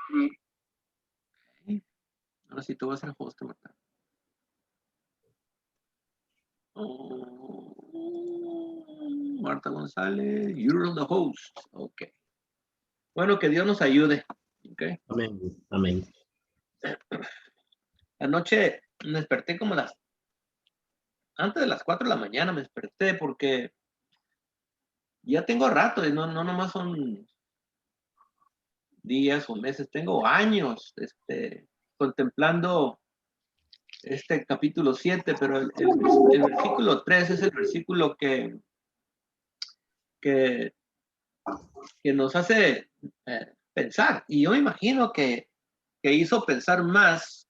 Ok. Ahora sí te voy a hacer host, Marta. Oh, Marta González, you're the host. Ok. Bueno, que Dios nos ayude. Ok. Amén. Amén. Anoche me desperté como antes de las 4 de la mañana me desperté porque ya tengo rato y no nomás son días o meses, tengo años contemplando este capítulo 7, pero el versículo 3 es el versículo que, que nos hace pensar. Y yo imagino que hizo pensar más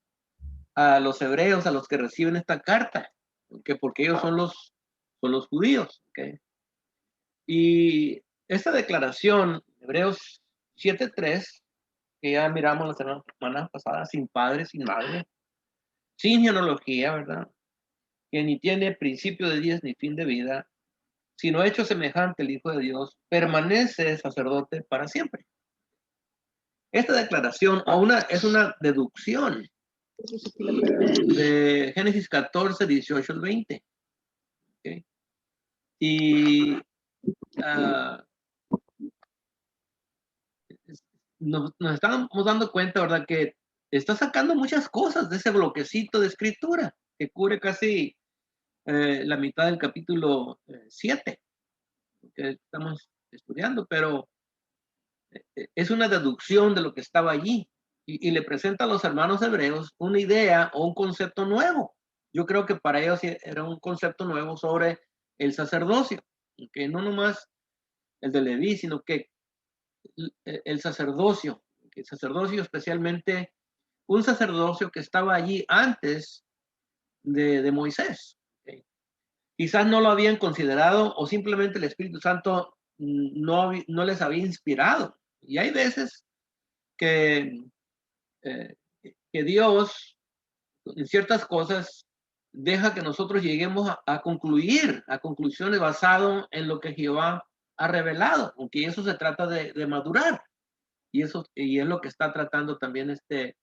a los hebreos, a los que reciben esta carta, porque ellos son los judíos. ¿Okay? Y esta declaración, Hebreos 7:3, que ya miramos la semana pasada, sin padre, sin madre, sin genealogía, ¿verdad? Que ni tiene principio de días ni fin de vida, sino hecho semejante al Hijo de Dios, permanece sacerdote para siempre. Esta declaración es una deducción de Génesis 14, 18 al 20. ¿Okay? Y nos estamos dando cuenta, ¿verdad? Que está sacando muchas cosas de ese bloquecito de escritura que cubre casi la mitad del capítulo 7 que estamos estudiando, pero es una deducción de lo que estaba allí y le presenta a los hermanos hebreos una idea o un concepto nuevo. Yo creo que para ellos era un concepto nuevo sobre el sacerdocio, que no nomás el de Leví, sino que el sacerdocio especialmente un sacerdocio que estaba allí antes de Moisés. ¿Okay? Quizás no lo habían considerado o simplemente el Espíritu Santo no les había inspirado. Y hay veces que, que Dios en ciertas cosas deja que nosotros lleguemos a concluir, a conclusiones basado en lo que Jehová ha revelado, aunque eso se trata de madurar. Y es lo que está tratando también este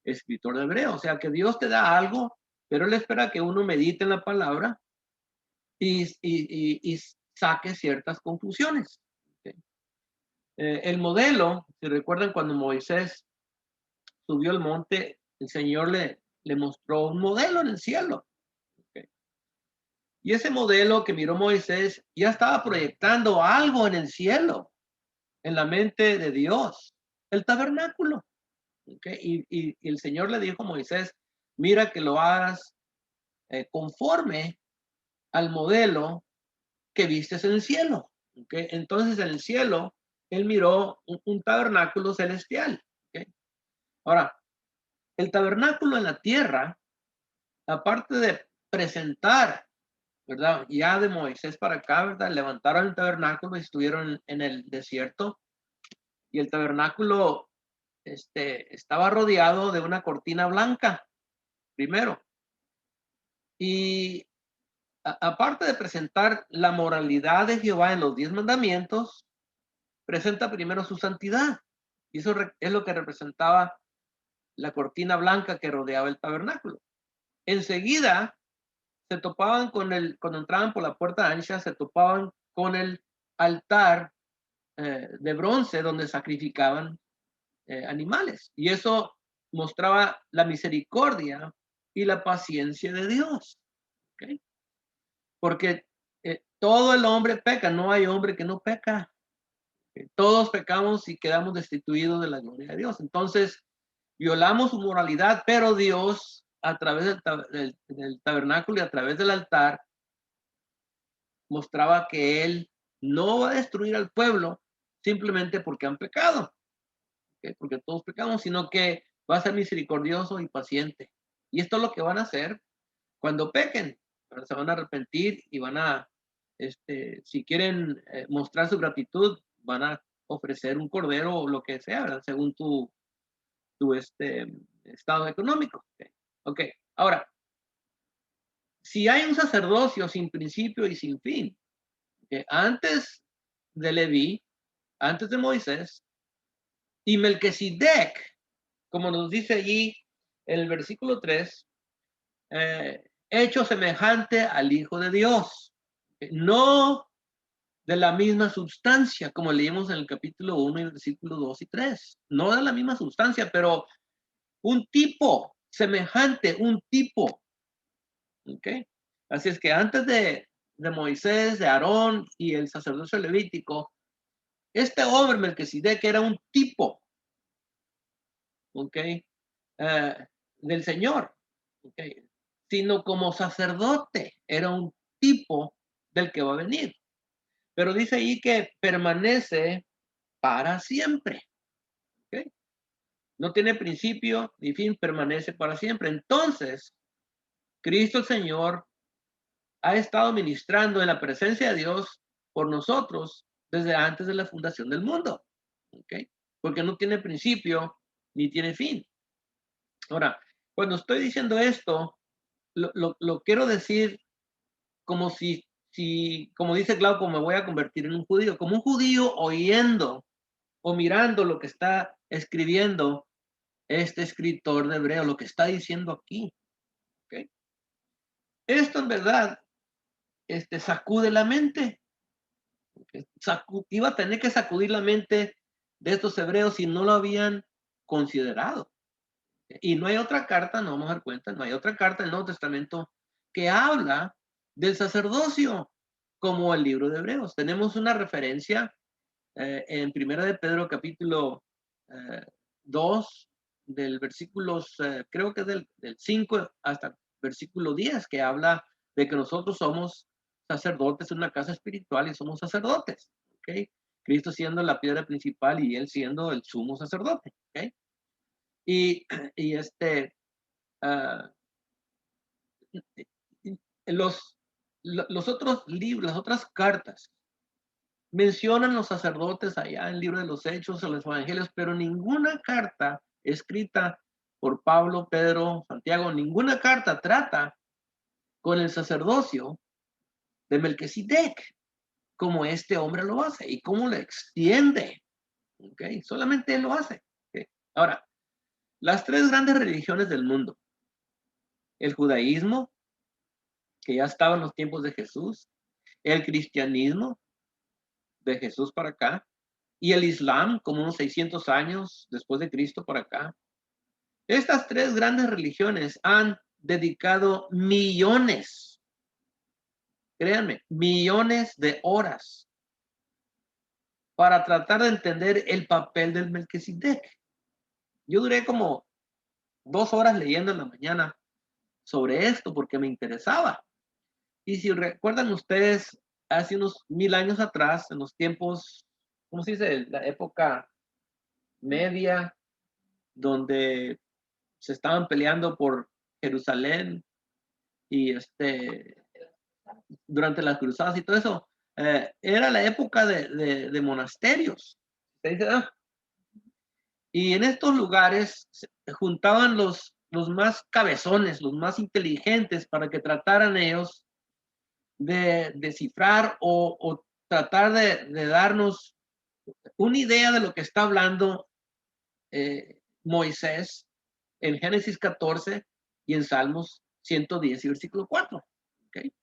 escritor de Hebreo. O sea, que Dios te da algo, pero Él espera que uno medite en la palabra y saque ciertas conclusiones. ¿Okay? El modelo, si recuerdan cuando Moisés subió al monte, el Señor le mostró un modelo en el cielo. ¿Okay? Y ese modelo que miró Moisés ya estaba proyectando algo en el cielo, en la mente de Dios, el tabernáculo. ¿Okay? Y el Señor le dijo a Moisés, mira que lo hagas conforme al modelo que vistes en el cielo. ¿Okay? Entonces en el cielo, él miró un tabernáculo celestial. ¿Okay? Ahora, el tabernáculo en la tierra, aparte de presentar, ¿verdad? Ya de Moisés para acá, ¿verdad? Levantaron el tabernáculo y estuvieron en el desierto. Y el tabernáculo estaba rodeado de una cortina blanca, primero. Y aparte de presentar la moralidad de Jehová en los 10 mandamientos, presenta primero su santidad. Y eso es lo que representaba la cortina blanca que rodeaba el tabernáculo. Enseguida se topaban cuando entraban por la puerta ancha, se topaban con el altar de bronce donde sacrificaban animales. Y eso mostraba la misericordia y la paciencia de Dios. ¿Okay? Porque todo el hombre peca, no hay hombre que no peca. Todos pecamos y quedamos destituidos de la gloria de Dios. Entonces, violamos su moralidad, pero Dios, a través del tabernáculo y a través del altar, mostraba que Él no va a destruir al pueblo simplemente porque han pecado, ¿okay? Porque todos pecamos, sino que va a ser misericordioso y paciente. Y esto es lo que van a hacer cuando pequen. Se van a arrepentir y van a, si quieren mostrar su gratitud, van a ofrecer un cordero o lo que sea, ¿verdad? Según tu estado económico. Ok, ahora, si hay un sacerdocio sin principio y sin fin, antes de Leví, antes de Moisés, y Melquisedec como nos dice allí el versículo 3, hecho semejante al Hijo de Dios, no de la misma sustancia, como leímos en el capítulo 1 y versículo 2 y 3, no de la misma sustancia, pero un tipo semejante, un tipo, ¿ok? Así es que antes de Moisés, de Aarón y el sacerdocio levítico, este hombre Melquisedec era un tipo, ¿ok? Del Señor, ¿ok? Sino como sacerdote, era un tipo del que va a venir. Pero dice ahí que permanece para siempre, ¿ok? No tiene principio ni fin, permanece para siempre. Entonces, Cristo el Señor ha estado ministrando en la presencia de Dios por nosotros desde antes de la fundación del mundo, ¿ok? Porque no tiene principio ni tiene fin. Ahora, cuando estoy diciendo esto, lo quiero decir como como dice Glauco, me voy a convertir en un judío, como un judío oyendo o mirando lo que está escribiendo este escritor de Hebreo, lo que está diciendo aquí. ¿Okay? Esto en verdad sacude la mente. ¿Okay? Iba a tener que sacudir la mente de estos hebreos si no lo habían considerado. Y no hay otra carta, no vamos a dar cuenta, no hay otra carta del Nuevo Testamento que habla del sacerdocio como el libro de Hebreos. Tenemos una referencia en Primera de Pedro capítulo 2 del versículos, creo que es del 5 hasta el versículo 10, que habla de que nosotros somos sacerdotes en una casa espiritual y somos sacerdotes. ¿Okay? Cristo siendo la piedra principal y él siendo el sumo sacerdote. ¿Okay? Y, y uh, los, los otros libros, las otras cartas mencionan los sacerdotes allá en el libro de los Hechos, en los Evangelios, pero ninguna carta escrita por Pablo, Pedro, Santiago, ninguna carta trata con el sacerdocio de Melquisedec, como este hombre lo hace y cómo lo extiende. ¿Okay? Solamente él lo hace. ¿Okay? Ahora, las tres grandes religiones del mundo, el judaísmo, que ya estaba en los tiempos de Jesús, el cristianismo de Jesús para acá, y el Islam, como unos 600 años después de Cristo para acá. Estas tres grandes religiones han dedicado millones, créanme, millones de horas para tratar de entender el papel del Melquisedec. Yo duré como 2 horas leyendo en la mañana sobre esto porque me interesaba. Y si recuerdan ustedes, hace unos 1000 años atrás, en los tiempos, ¿cómo se dice? La época media, donde se estaban peleando por Jerusalén y durante las cruzadas y todo eso, era la época de monasterios. Y en estos lugares se juntaban los más cabezones, los más inteligentes, para que trataran ellos de descifrar o tratar de darnos una idea de lo que está hablando Moisés en Génesis 14 y en Salmos 110 y versículo 4. ¿Okay?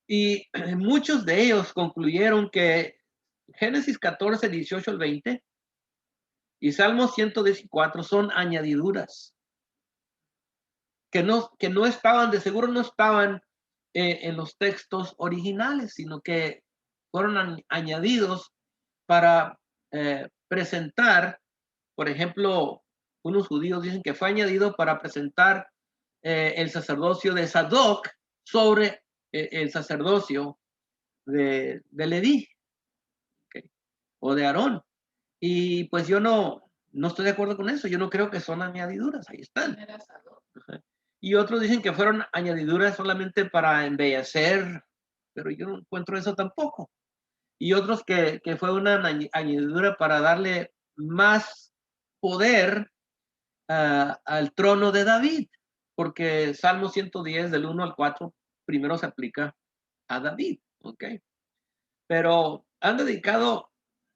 Y muchos de ellos concluyeron que Génesis 14, 18 al 20 y Salmos 114 son añadiduras que no estaban, de seguro no estaban en los textos originales, sino que fueron añadidos para presentar, por ejemplo, unos judíos dicen que fue añadido para presentar el sacerdocio de Sadoc sobre el sacerdocio de Leví, ¿okay? O de Aarón. Y pues yo no estoy de acuerdo con eso. Yo no creo que son añadiduras. Ahí están. Y otros dicen que fueron añadiduras solamente para embellecer, pero yo no encuentro eso tampoco. Y otros que fue una añadidura para darle más poder al trono de David, porque Salmo 110 del 1 al 4 primero se aplica a David, ¿ok? Pero han dedicado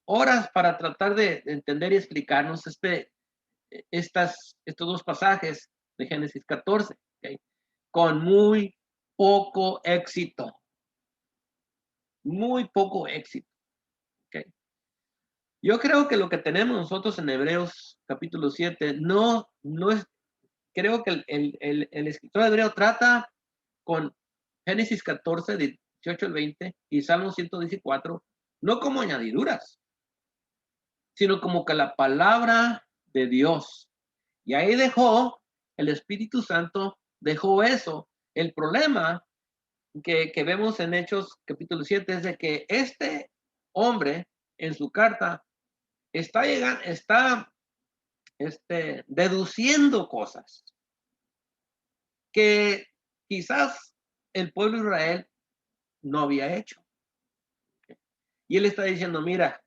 horas para tratar de entender y explicarnos estos dos pasajes de Génesis 14, ¿ok? Con muy poco éxito, muy poco éxito, ¿ok? Yo creo que lo que tenemos nosotros en Hebreos capítulo 7 no es, creo que el escritor hebreo trata con Génesis 14, 18 al 20 y Salmo 114, no como añadiduras, sino como que la palabra de Dios. Y ahí dejó, el Espíritu Santo dejó eso. El problema que vemos en Hechos capítulo 7 es de que este hombre en su carta está llegando, está deduciendo cosas que quizás el pueblo de Israel no había hecho. Y él está diciendo, mira,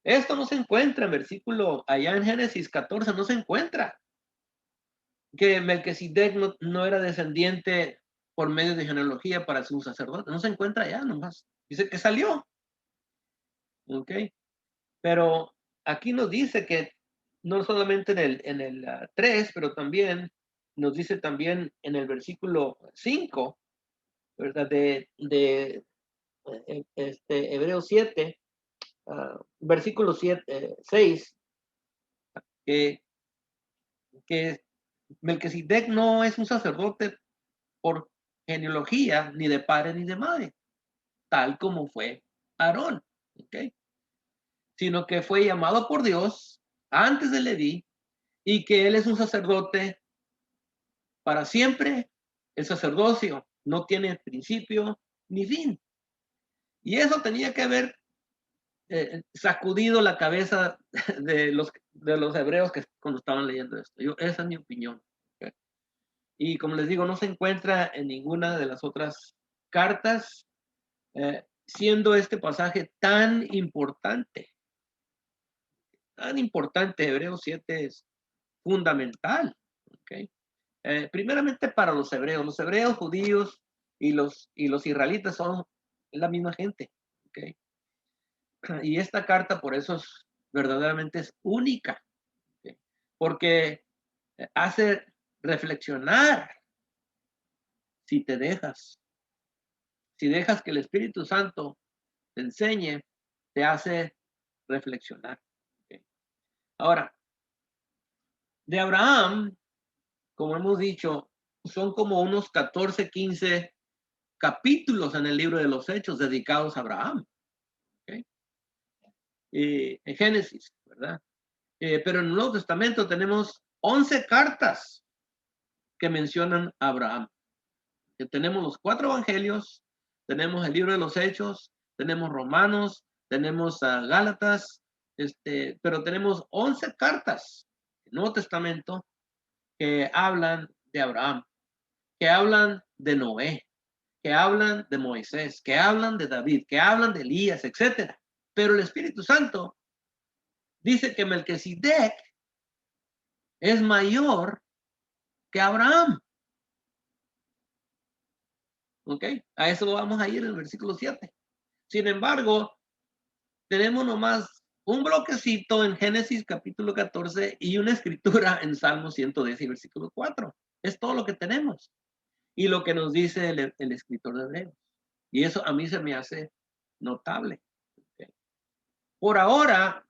esto no se encuentra en versículo, allá en Génesis 14, no se encuentra que Melquisedec no era descendiente por medio de genealogía para ser un sacerdote. No se encuentra allá nomás. Dice que salió. ¿Ok? Pero aquí nos dice que no solamente en el 3, pero también nos dice también en el versículo 5, ¿verdad? Hebreos 7, versículo 7, 6, que, que Melquisedec no es un sacerdote por genealogía, ni de padre ni de madre, tal como fue Aarón, ¿ok? Sino que fue llamado por Dios antes de Leví y que él es un sacerdote para siempre. El sacerdocio no tiene principio ni fin. Y eso tenía que haber sacudido la cabeza de los hebreos que cuando estaban leyendo esto. Esa es mi opinión. ¿Ok? Y como les digo, no se encuentra en ninguna de las otras cartas, siendo este pasaje tan importante, Hebreos 7 es fundamental. ¿Ok? Primeramente para los hebreos, judíos y los israelitas son la misma gente. ¿Ok? Y esta carta por eso verdaderamente es única, ¿ok? Porque hace reflexionar si te dejas, si dejas que el Espíritu Santo te enseñe, te hace reflexionar. ¿Ok? Ahora, de Abraham, como hemos dicho, son como unos 14, 15 capítulos en el libro de los Hechos dedicados a Abraham. ¿Ok? En Génesis, ¿verdad? Pero en el Nuevo Testamento tenemos 11 cartas que mencionan a Abraham. Que tenemos los 4 evangelios, tenemos el libro de los Hechos, tenemos Romanos, tenemos Gálatas, pero tenemos 11 cartas del Nuevo Testamento que hablan de Abraham, que hablan de Noé, que hablan de Moisés, que hablan de David, que hablan de Elías, etcétera. Pero el Espíritu Santo dice que Melquisedec es mayor que Abraham. ¿Ok? A eso vamos a ir en el versículo 7. Sin embargo, tenemos nomás un bloquecito en Génesis capítulo 14 y una escritura en Salmo 110 y versículo 4. Es todo lo que tenemos. Y lo que nos dice el escritor de Hebreos. Y eso a mí se me hace notable. ¿Ok? Por ahora,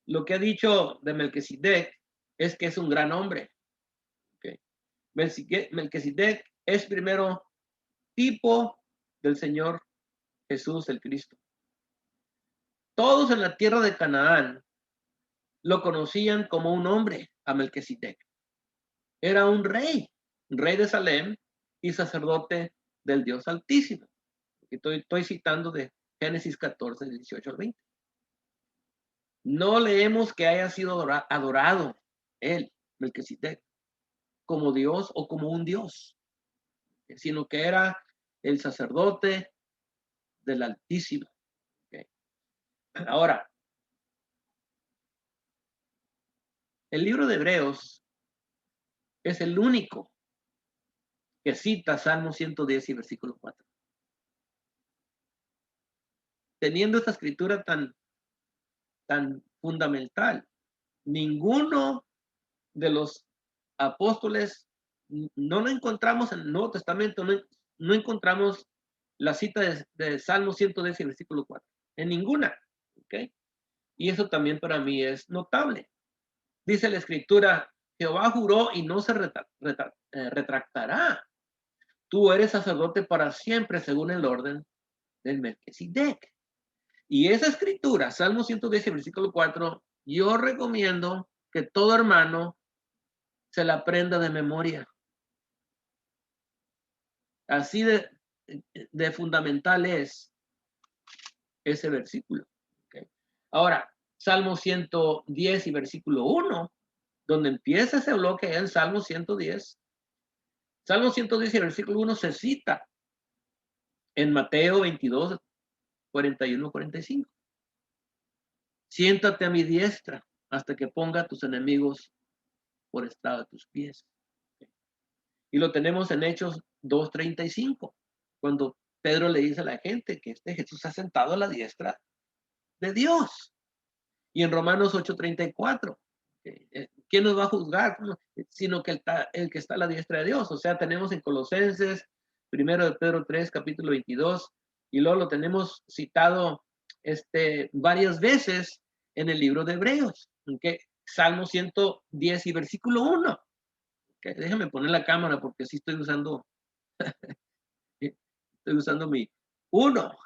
lo que ha dicho de Melquisedec es que es un gran hombre. ¿Ok? Melquisedec es primero tipo del Señor Jesús el Cristo. Todos en la tierra de Canaán lo conocían como un hombre, a Melquisedec. Era un rey de Salem y sacerdote del Dios Altísimo. Estoy citando de Génesis 14, 18 al 20. No leemos que haya sido adorado él, Melquisedec, como Dios o como un Dios, sino que era el sacerdote del Altísimo. ¿Okay? Ahora, el libro de Hebreos es el único que cita Salmo 110 y versículo 4. Teniendo esta escritura tan fundamental, ninguno de los apóstoles, no lo encontramos en el Nuevo Testamento, no encontramos la cita de Salmo 110 y versículo 4, en ninguna, ¿ok? Y eso también para mí es notable. Dice la Escritura, Jehová juró y no se retractará. Tú eres sacerdote para siempre según el orden del Melquisedec. Y esa escritura, Salmo 110 y versículo 4, yo recomiendo que todo hermano se la aprenda de memoria. Así de fundamental es ese versículo. ¿Okay? Ahora, Salmo 110 y versículo 1, donde empieza ese bloque en Salmo 110. Salmo 110 y versículo 1 se cita en Mateo 22, 41, 45. Siéntate a mi diestra hasta que ponga a tus enemigos por estrado de tus pies. Y lo tenemos en Hechos 2:35, cuando Pedro le dice a la gente que este Jesús ha sentado a la diestra de Dios. Y en Romanos 8:34, ¿quién nos va a juzgar? Sino que el que está a la diestra de Dios. O sea, tenemos en Colosenses, 1 de Pedro 3, capítulo 22, y luego lo tenemos citado varias veces en el libro de Hebreos, que Salmo 110 y versículo 1. Okay, déjame poner la cámara porque sí estoy usando mi 1.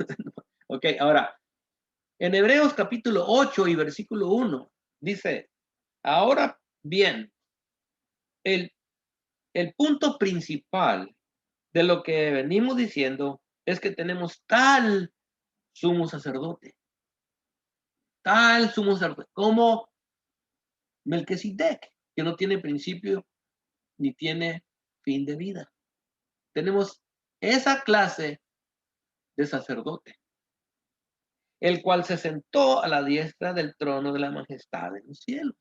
Ok, ahora, en Hebreos capítulo 8 y versículo 1, dice, ahora bien, el punto principal de lo que venimos diciendo es que tenemos tal sumo sacerdote, como Melquisedec, que no tiene principio ni tiene fin de vida. Tenemos esa clase de sacerdote, el cual se sentó a la diestra del trono de la majestad en los cielos,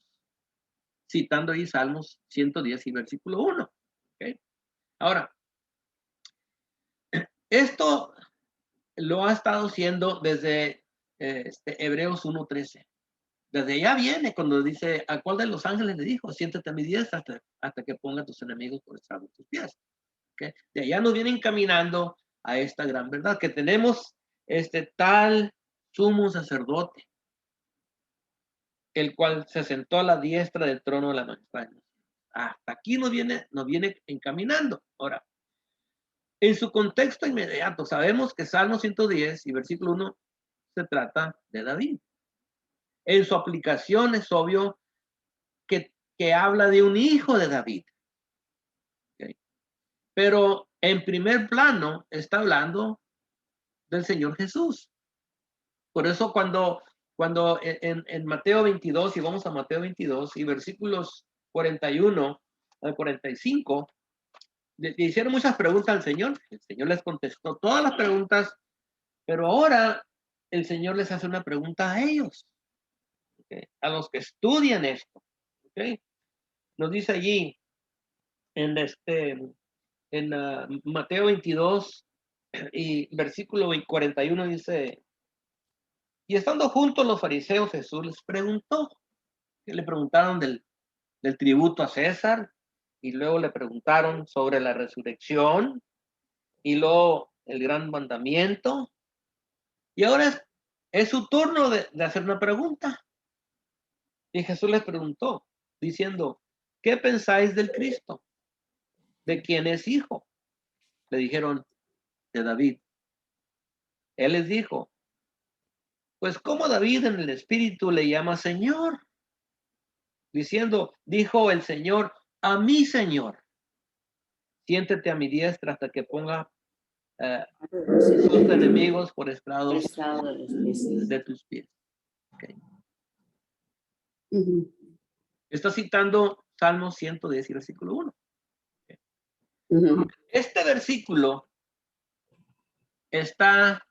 citando ahí Salmos 110 y versículo 1. ¿Okay? Ahora, esto lo ha estado haciendo desde Hebreos 1:13. Desde allá viene cuando dice, ¿a cuál de los ángeles le dijo? Siéntate a mi diestra hasta que ponga a tus enemigos por estrado de tus pies. ¿Okay? De allá nos vienen caminando a esta gran verdad, que tenemos tal sumo sacerdote, el cual se sentó a la diestra del trono de la majestad. Hasta aquí nos viene encaminando. Ahora, en su contexto inmediato, sabemos que Salmo 110 y versículo 1 se trata de David. En su aplicación es obvio que habla de un hijo de David. ¿Okay? Pero en primer plano está hablando del Señor Jesús. Por eso cuando en Mateo 22, y vamos a Mateo 22 y versículos 41 al 45, le hicieron muchas preguntas al Señor. El Señor les contestó todas las preguntas, pero ahora el Señor les hace una pregunta a ellos, ¿okay? A los que estudian esto. ¿Okay? Nos dice allí en Mateo 22 y versículo 41 dice, y estando juntos los fariseos, Jesús les preguntó, que le preguntaron del tributo a César, y luego le preguntaron sobre la resurrección, y luego el gran mandamiento, y ahora es su turno de hacer una pregunta. Y Jesús les preguntó, diciendo, ¿qué pensáis del Cristo? ¿De quién es hijo? Le dijeron, de David. Él les dijo, pues como David en el espíritu le llama Señor, diciendo, dijo el Señor, a mi Señor, siéntete a mi diestra hasta que ponga tus enemigos por estrado de tus pies. Okay. Está citando Salmo 110 y versículo 1. Okay. Este versículo está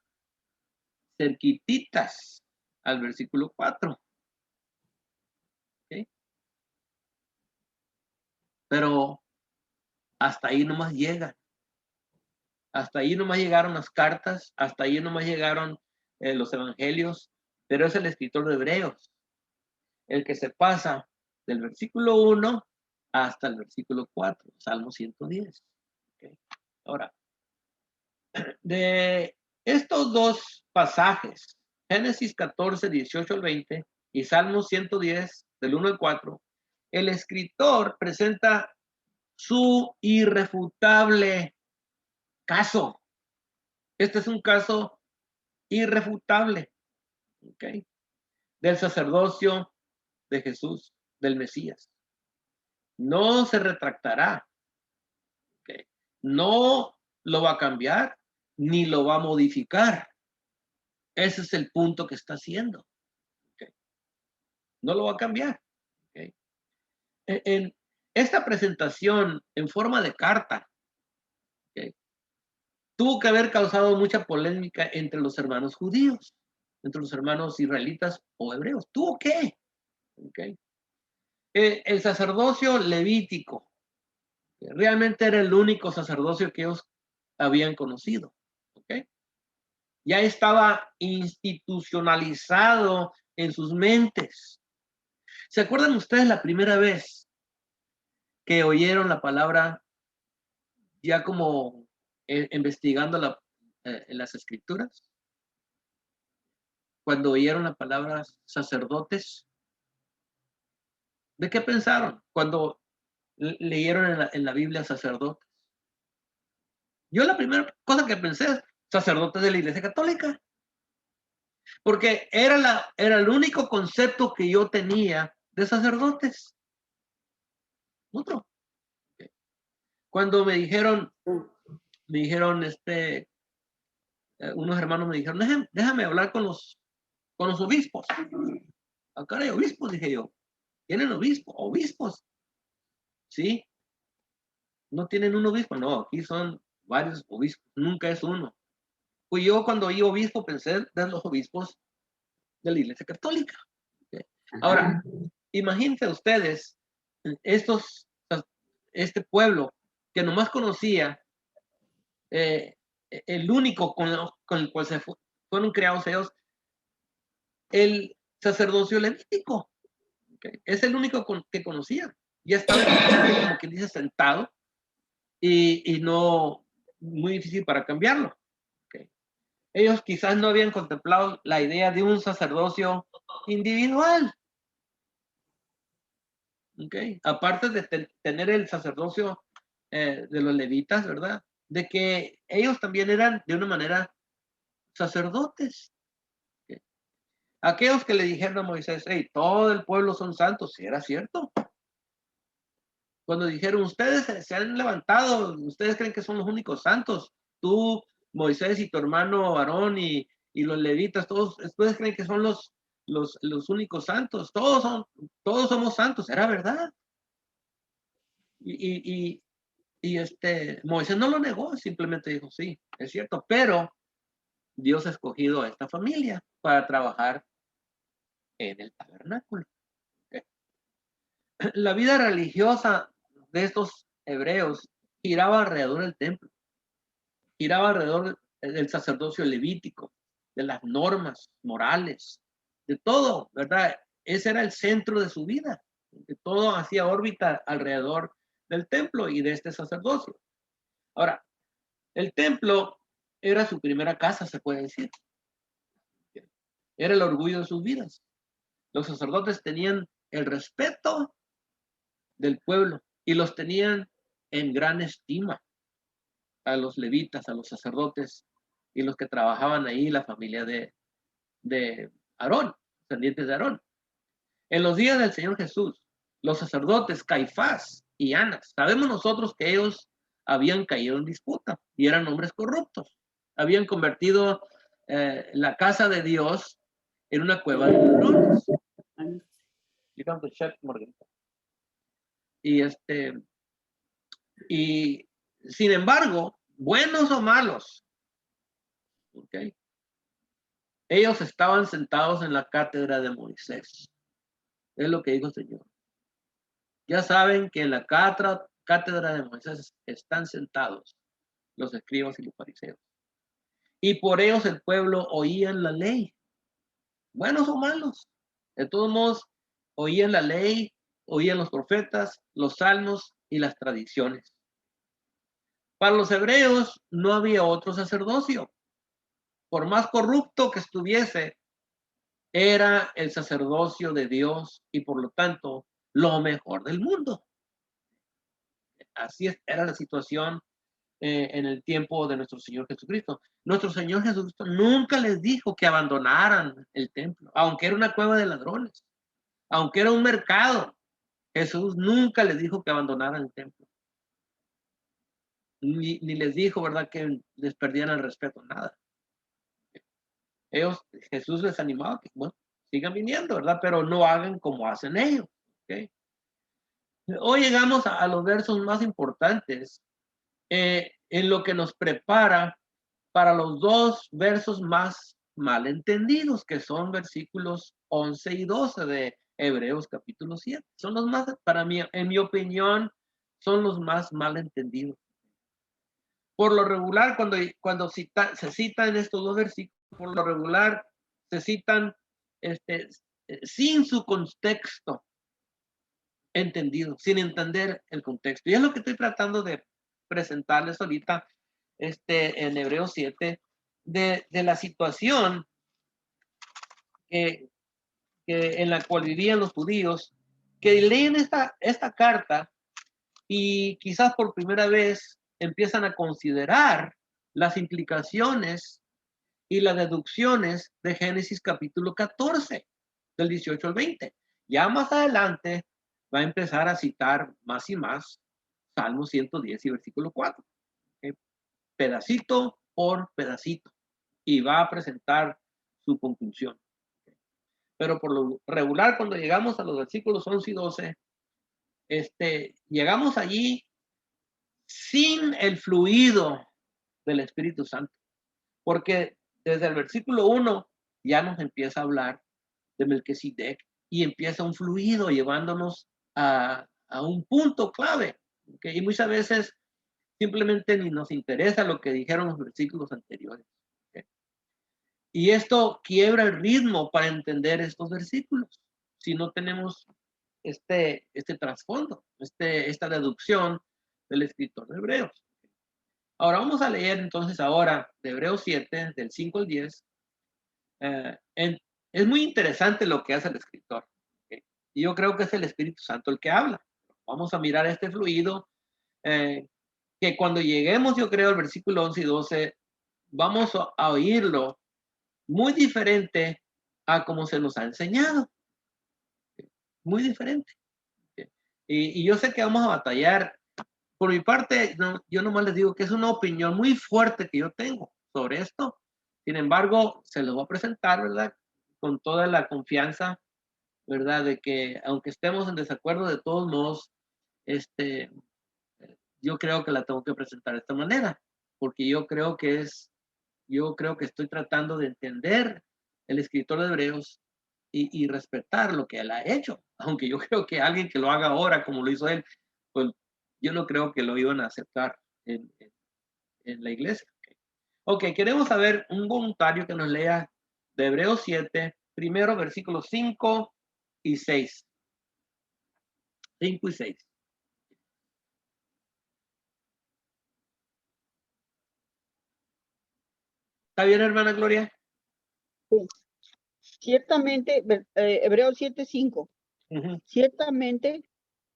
cerquititas al versículo 4. Okay. Pero hasta ahí nomás llega. Hasta ahí nomás llegaron las cartas, hasta ahí nomás llegaron los evangelios, pero es el escritor de Hebreos el que se pasa del versículo 1 hasta el versículo 4, Salmo 110. ¿Okay? Ahora, de estos dos pasajes, Génesis 14, 18 al 20 y Salmo 110, del 1 al 4, el escritor presenta su irrefutable caso. Este es un caso irrefutable, ¿ok? Del sacerdocio de Jesús, del Mesías. No se retractará, ¿ok? No lo va a cambiar ni lo va a modificar. Ese es el punto que está haciendo. ¿Ok? No lo va a cambiar. ¿Ok? En esta presentación en forma de carta, ¿ok?, tuvo que haber causado mucha polémica entre los hermanos judíos, entre los hermanos israelitas o hebreos. ¿Tuvo qué? ¿Okay? El sacerdocio levítico realmente era el único sacerdocio que ellos habían conocido. ¿Okay? Ya estaba institucionalizado en sus mentes. ¿Se acuerdan ustedes la primera vez que oyeron la palabra, ya como investigando en las escrituras? Cuando oyeron la palabra sacerdotes, ¿de qué pensaron cuando leyeron en la Biblia sacerdotes? Yo la primera cosa que pensé es sacerdotes de la Iglesia Católica, porque era el único concepto que yo tenía de sacerdotes. Otro. Cuando me dijeron unos hermanos me dijeron, déjame hablar con los obispos. Acá hay obispos, dije yo. ¿Tienen obispos? Sí. ¿No tienen un obispo? No, aquí son varios obispos, nunca es uno. Pues yo cuando oí obispo pensé en los obispos de la Iglesia Católica. ¿Okay? Ahora, imagínense ustedes, este pueblo que nomás conocía el único con el cual fueron creados ellos, el sacerdocio levítico. ¿Okay? Es el único que conocía. Ya estaba como quien dice sentado y no muy difícil para cambiarlo. ¿Okay? Ellos quizás no habían contemplado la idea de un sacerdocio individual. ¿Okay? Aparte de tener el sacerdocio de los levitas, ¿verdad? De que ellos también eran de una manera sacerdotes. ¿Okay? Aquellos que le dijeron a Moisés, hey, todo el pueblo son santos, si era cierto. Cuando dijeron, ustedes se han levantado, ustedes creen que son los únicos santos, tú, Moisés y tu hermano Aarón y los levitas, todos, ustedes creen que son los únicos santos, todos somos santos, era verdad. Y Moisés no lo negó, simplemente dijo, sí, es cierto, pero Dios ha escogido a esta familia para trabajar en el tabernáculo. ¿Okay? La vida religiosa de estos hebreos giraba alrededor del templo, giraba alrededor del sacerdocio levítico, de las normas morales, de todo, ¿verdad? Ese era el centro de su vida, de todo hacía órbita alrededor del templo y de este sacerdocio. Ahora, el templo era su primera casa, se puede decir. Era el orgullo de sus vidas. Los sacerdotes tenían el respeto del pueblo y los tenían en gran estima a los levitas, a los sacerdotes y los que trabajaban ahí, la familia de Aarón, descendientes de Aarón. En los días del Señor Jesús, los sacerdotes Caifás y Anas, sabemos nosotros que ellos habían caído en disputa y eran hombres corruptos. Habían convertido la casa de Dios en una cueva de ladrones. Y sin embargo, buenos o malos, ¿okay?, ellos estaban sentados en la cátedra de Moisés. Es lo que dijo el Señor. Ya saben que en la cátedra de Moisés están sentados los escribas y los fariseos. Y por ellos el pueblo oían la ley, buenos o malos. De todos modos, oían la ley, oían los profetas, los salmos y las tradiciones. Para los hebreos no había otro sacerdocio. Por más corrupto que estuviese, era el sacerdocio de Dios y por lo tanto lo mejor del mundo. Así era la situación en el tiempo de nuestro Señor Jesucristo. Nuestro Señor Jesucristo nunca les dijo que abandonaran el templo, aunque era una cueva de ladrones, aunque era un mercado. Jesús nunca les dijo que abandonaran el templo. Ni les dijo, ¿verdad?, que les perdieran el respeto, nada. Jesús les animaba que, bueno, sigan viniendo, ¿verdad? Pero no hagan como hacen ellos. ¿Okay? Hoy llegamos a los versos más importantes en lo que nos prepara para los dos versos más malentendidos, que son versículos 11 y 12 de Hebreos capítulo 7. Son los más, para mí, en mi opinión, son los más malentendidos. Por lo regular, cuando se citan estos dos versículos, por lo regular se citan sin su contexto entendido, sin entender el contexto. Y es lo que estoy tratando de presentarles ahorita en Hebreos 7, de la situación que en la cual vivían los judíos, que leen esta carta y quizás por primera vez empiezan a considerar las implicaciones y las deducciones de Génesis capítulo 14, del 18 al 20. Ya más adelante va a empezar a citar más y más Salmo 110 y versículo 4, pedacito por pedacito, y va a presentar su conclusión. Pero por lo regular, cuando llegamos a los versículos 11 y 12, llegamos allí sin el fluido del Espíritu Santo, porque desde el versículo 1 ya nos empieza a hablar de Melquisedec y empieza un fluido llevándonos a un punto clave, ¿okay? Y muchas veces simplemente ni nos interesa lo que dijeron los versículos anteriores, ¿okay? Y esto quiebra el ritmo para entender estos versículos si no tenemos este trasfondo, esta deducción del escritor de Hebreos. Ahora vamos a leer entonces ahora de Hebreos 7, del 5 al 10. Es muy interesante lo que hace el escritor. ¿Okay? Y yo creo que es el Espíritu Santo el que habla. Vamos a mirar este fluido, que cuando lleguemos, yo creo, al versículo 11 y 12, vamos a oírlo muy diferente a como se nos ha enseñado. Muy diferente. Y yo sé que vamos a batallar. Por mi parte, yo nomás les digo que es una opinión muy fuerte que yo tengo sobre esto. Sin embargo, se los voy a presentar, ¿verdad? Con toda la confianza, ¿verdad? De que aunque estemos en desacuerdo, de todos modos, yo creo que la tengo que presentar de esta manera, porque yo creo que estoy tratando de entender el escritor de Hebreos y respetar lo que él ha hecho, aunque yo creo que alguien que lo haga ahora como lo hizo él, pues yo no creo que lo iban a aceptar en la iglesia. Ok, queremos saber un voluntario que nos lea de Hebreos 7, primero versículos 5 y 6. 5 y 6. ¿Está bien, hermana Gloria? Sí. Ciertamente, Hebreos 7:5. Ciertamente,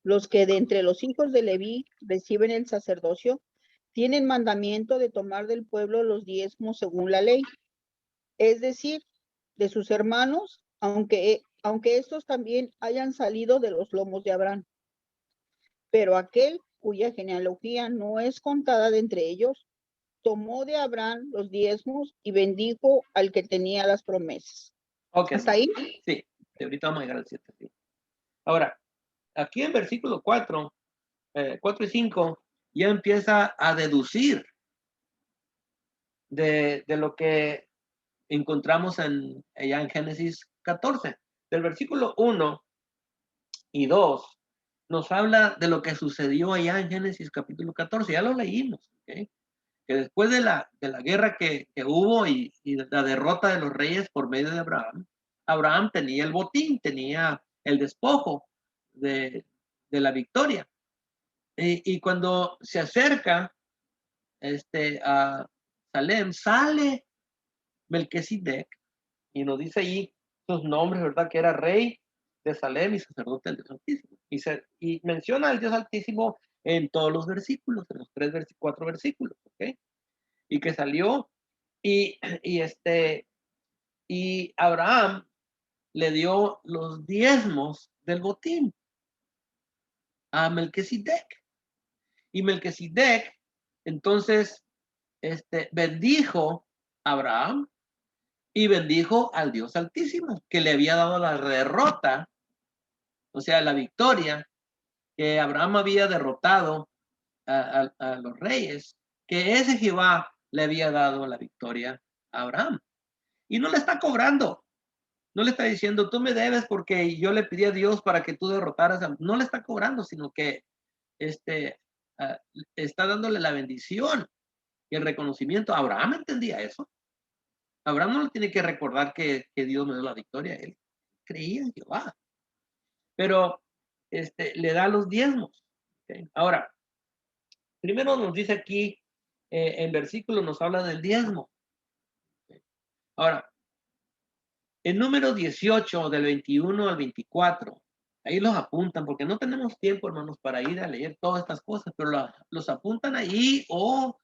los que de entre los hijos de Leví reciben el sacerdocio, tienen mandamiento de tomar del pueblo los diezmos según la ley, es decir, de sus hermanos, aunque estos también hayan salido de los lomos de Abraham. Pero aquel cuya genealogía no es contada de entre ellos, tomó de Abraham los diezmos y bendijo al que tenía las promesas. Okay. ¿Hasta ahí? Sí, ahorita vamos a llegar al 7. Sí. Ahora, aquí en versículo 4, 4 y 5, ya empieza a deducir de lo que encontramos allá en Génesis 14. Del versículo 1 y 2 nos habla de lo que sucedió allá en Génesis capítulo 14. Ya lo leímos, ¿okay? Que después de la guerra que hubo y la derrota de los reyes por medio de Abraham, Abraham tenía el botín, tenía el despojo de la victoria. Y cuando se acerca a Salem, sale Melquisedec y nos dice ahí sus nombres, ¿verdad? Que era rey de Salem y sacerdote del Dios Altísimo. Y menciona al Dios Altísimo en todos los versículos, en los 4 versículos, ¿ok? Y que salió y, y Abraham le dio los diezmos del botín a Melquisedec. Y Melquisedec, entonces, bendijo a Abraham y bendijo al Dios Altísimo, que le había dado la derrota, o sea, la victoria, que Abraham había derrotado a los reyes, que ese Jehová le había dado la victoria a Abraham. Y no le está cobrando, no le está diciendo, tú me debes porque yo le pedí a Dios para que tú derrotaras. No le está cobrando, sino que está dándole la bendición y el reconocimiento. Abraham entendía eso. Abraham no le tiene que recordar que Dios me dio la victoria. Él creía en Jehová. Pero le da los diezmos. ¿Okay? Ahora, primero nos dice aquí, en versículo nos habla del diezmo. ¿Okay? Ahora, en número 18, del 21 al 24, ahí los apuntan, porque no tenemos tiempo, hermanos, para ir a leer todas estas cosas, pero los apuntan ahí o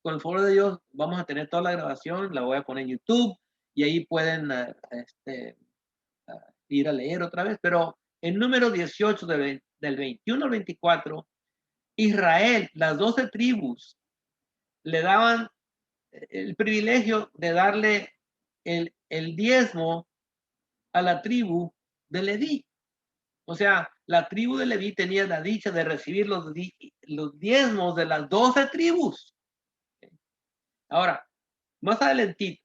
con el favor de Dios vamos a tener toda la grabación, la voy a poner en YouTube y ahí pueden ir a leer otra vez. Pero en número 18, del 21 al 24, Israel, las 12 tribus, le daban el privilegio de darle el diezmo a la tribu de Leví. O sea, la tribu de Leví tenía la dicha de recibir los diezmos de las 12 tribus. Ahora, más adelantito,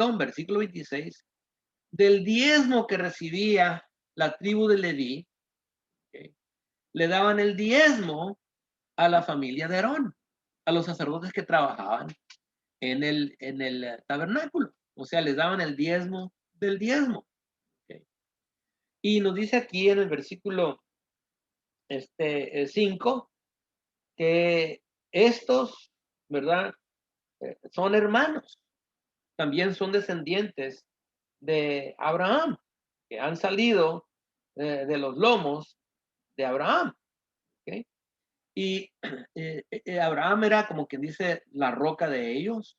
en versículo 26, del diezmo que recibía la tribu de Leví, ¿okay?, le daban el diezmo a la familia de Aarón, a los sacerdotes que trabajaban en el tabernáculo. O sea, les daban el diezmo del diezmo. ¿Okay? Y nos dice aquí en el versículo 5 que estos, ¿verdad? Son hermanos, también son descendientes de Abraham, que han salido de los lomos de Abraham. ¿Okay? Y Abraham era como quien dice la roca de ellos,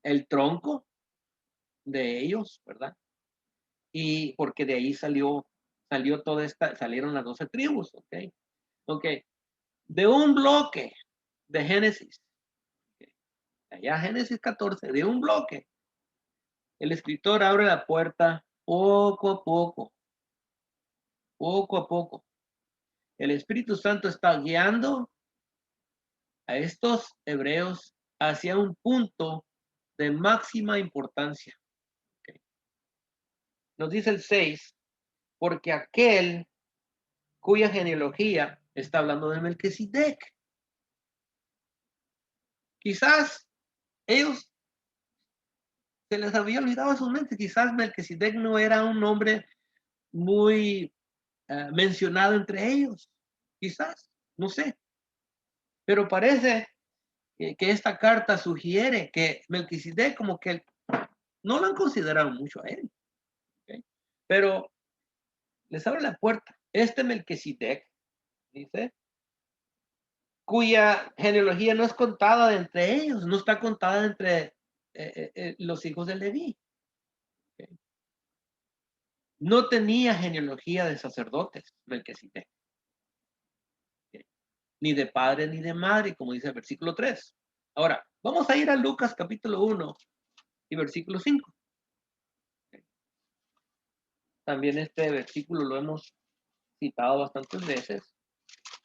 el tronco de ellos, ¿verdad? Y porque de ahí salió salieron las 12 tribus, ¿ok? Ok, de un bloque de Génesis, ¿okay?, allá Génesis 14, de un bloque, el escritor abre la puerta poco a poco, poco a poco. El Espíritu Santo está guiando a estos hebreos hacia un punto de máxima importancia. ¿Okay? Nos dice el 6, porque aquel cuya genealogía está hablando de Melquisedec. Quizás ellos se les había olvidado su mente, quizás Melquisedec no era un nombre muy mencionado entre ellos, quizás, no sé, pero parece que esta carta sugiere que Melquisedec como que no lo han considerado mucho a él, ¿okay? Pero les abre la puerta. Este Melquisedec, dice, cuya genealogía no es contada de entre ellos, no está contada entre los hijos de Leví. ¿Okay? No tenía genealogía de sacerdotes, Melquisedec. ¿Okay? Ni de padre ni de madre, como dice el versículo 3. Ahora, vamos a ir a Lucas capítulo 1 y versículo 5. ¿Okay? También este versículo lo hemos citado bastantes veces,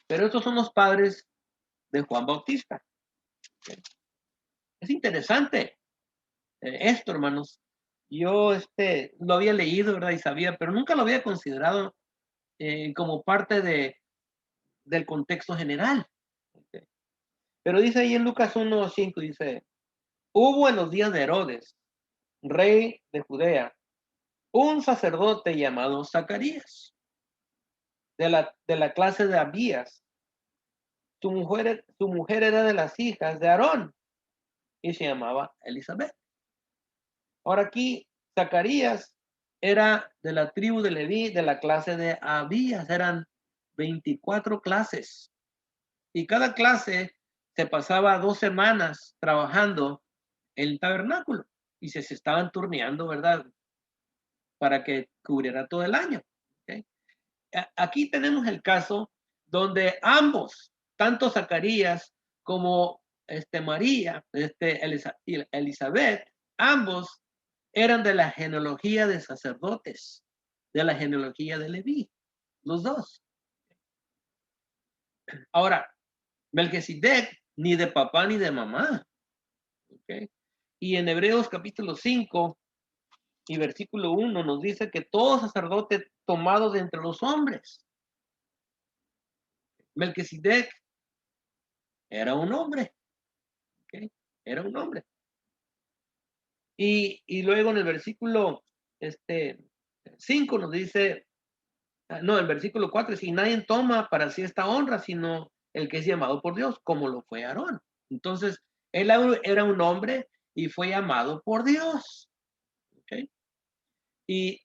pero estos son los padres de Juan Bautista. ¿Okay? Es interesante esto, hermanos. Yo lo había leído, ¿verdad? Y sabía, pero nunca lo había considerado como parte del contexto general. ¿Okay? Pero dice ahí en Lucas 1:5, dice, hubo en los días de Herodes, rey de Judea, un sacerdote llamado Zacarías, de la clase de Abías. Su mujer era de las hijas de Aarón y se llamaba Elizabeth. Ahora aquí, Zacarías era de la tribu de Leví, de la clase de Abías. Eran 24 clases. Y cada clase se pasaba 2 semanas trabajando en el tabernáculo. Y se estaban turneando, ¿verdad? Para que cubriera todo el año. ¿Okay? Aquí tenemos el caso donde ambos, tanto Zacarías como María, Elizabeth, ambos eran de la genealogía de sacerdotes, de la genealogía de Leví, los dos. Ahora, Melquisedec, ni de papá ni de mamá. ¿Okay? Y en Hebreos capítulo 5 y versículo 1 nos dice que todo sacerdote tomado de entre los hombres. Melquisedec era un hombre. ¿Okay? Era un hombre. Y luego en el versículo 5 nos dice, no, el versículo 4 dice, y nadie toma para sí esta honra, sino el que es llamado por Dios, como lo fue Aarón. Entonces, él era un hombre y fue llamado por Dios. ¿Okay? Y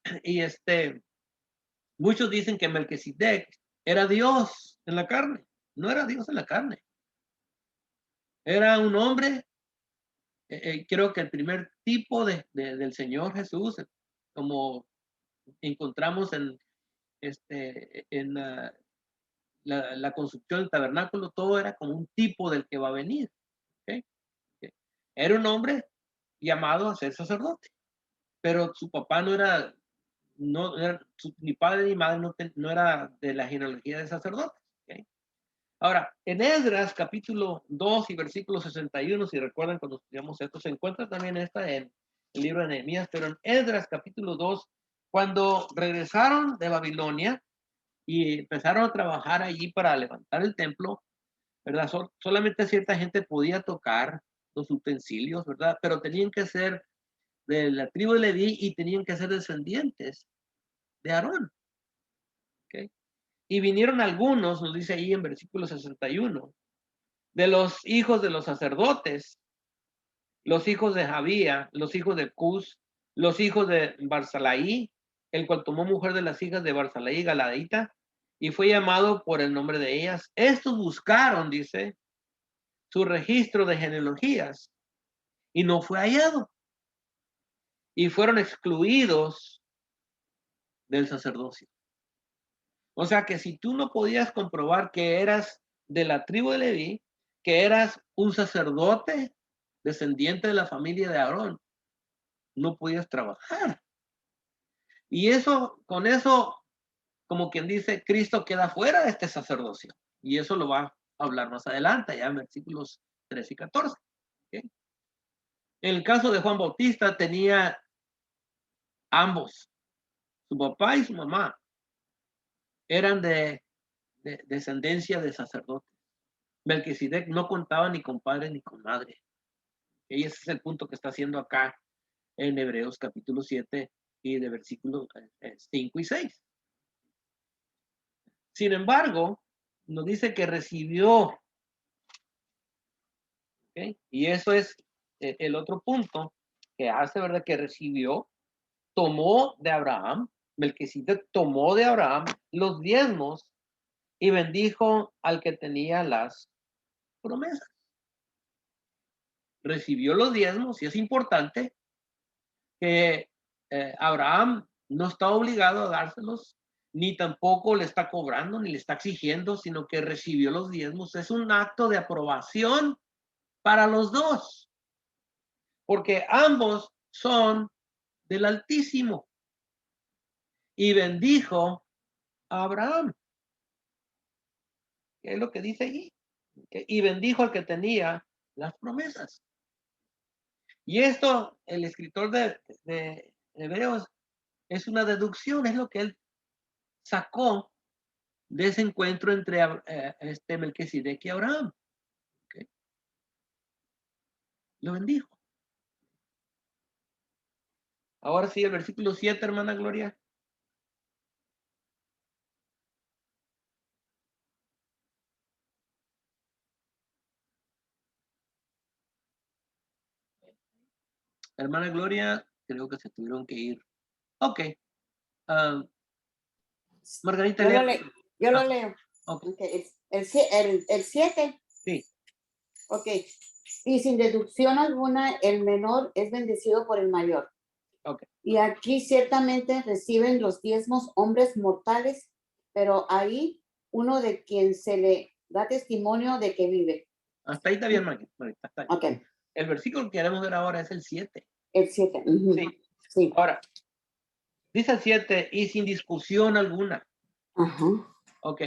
muchos dicen que Melquisedec era Dios en la carne. No era Dios en la carne. Era un hombre, creo que el primer tipo del Señor Jesús, como encontramos en la construcción del tabernáculo, todo era como un tipo del que va a venir. ¿Okay? Era un hombre llamado a ser sacerdote, pero su papá no era ni padre ni madre, no era de la genealogía de sacerdotes. ¿Okay? Ahora, en Esdras capítulo 2 y versículo 61, si recuerdan cuando estudiamos esto, se encuentra también esta en el libro de Nehemías, pero en Esdras capítulo 2, cuando regresaron de Babilonia y empezaron a trabajar allí para levantar el templo, ¿verdad? Solamente cierta gente podía tocar los utensilios, ¿verdad? Pero tenían que ser de la tribu de Leví y tenían que ser descendientes de Aarón. ¿Okay? Y vinieron algunos, nos dice ahí en versículo 61, de los hijos de los sacerdotes, los hijos de Jabía, los hijos de Cus, los hijos de Barzalaí, el cual tomó mujer de las hijas de Barzalaí, Galadita, y fue llamado por el nombre de ellas. Estos buscaron, dice, su registro de genealogías y no fue hallado. Y fueron excluidos del sacerdocio. O sea que si tú no podías comprobar que eras de la tribu de Leví, que eras un sacerdote descendiente de la familia de Aarón, no podías trabajar. Y eso, con eso, como quien dice, Cristo queda fuera de este sacerdocio. Y eso lo va a hablar más adelante, ya en versículos 13 y 14. ¿Okay? En el caso de Juan Bautista tenía ambos, su papá y su mamá, eran de descendencia de sacerdotes. Melquisedec no contaba ni con padre ni con madre. Y ese es el punto que está haciendo acá en Hebreos capítulo 7 y de versículos 5 y 6. Sin embargo, nos dice que recibió, ¿okay? Y eso es el otro punto que hace, ¿verdad? Que recibió, tomó de Abraham, Melquisedec tomó de Abraham los diezmos y bendijo al que tenía las promesas. Recibió los diezmos y es importante que Abraham no está obligado a dárselos, ni tampoco le está cobrando, ni le está exigiendo, sino que recibió los diezmos. Es un acto de aprobación para los dos, porque ambos son del Altísimo. Y bendijo a Abraham. ¿Qué es lo que dice ahí? Y bendijo al que tenía las promesas. Y esto, el escritor de Hebreos, es una deducción, es lo que él sacó de ese encuentro entre Melquisedec y Abraham. ¿Okay? Lo bendijo. Ahora sí, el versículo 7, hermana Gloria. Hermana Gloria, creo que se tuvieron que ir. Ok. Margarita, yo lo leo. Okay. Okay. El 7. Sí. Ok. Y sin deducción alguna, el menor es bendecido por el mayor. Okay. Y aquí ciertamente reciben los diezmos hombres mortales, pero ahí uno de quien se le da testimonio de que vive. Hasta ahí está bien, Margarita. Hasta ahí. Okay. El versículo que queremos ver ahora es el 7. El 7. Sí. Sí. Ahora, dice el 7 y sin discusión alguna. Ajá. Ok.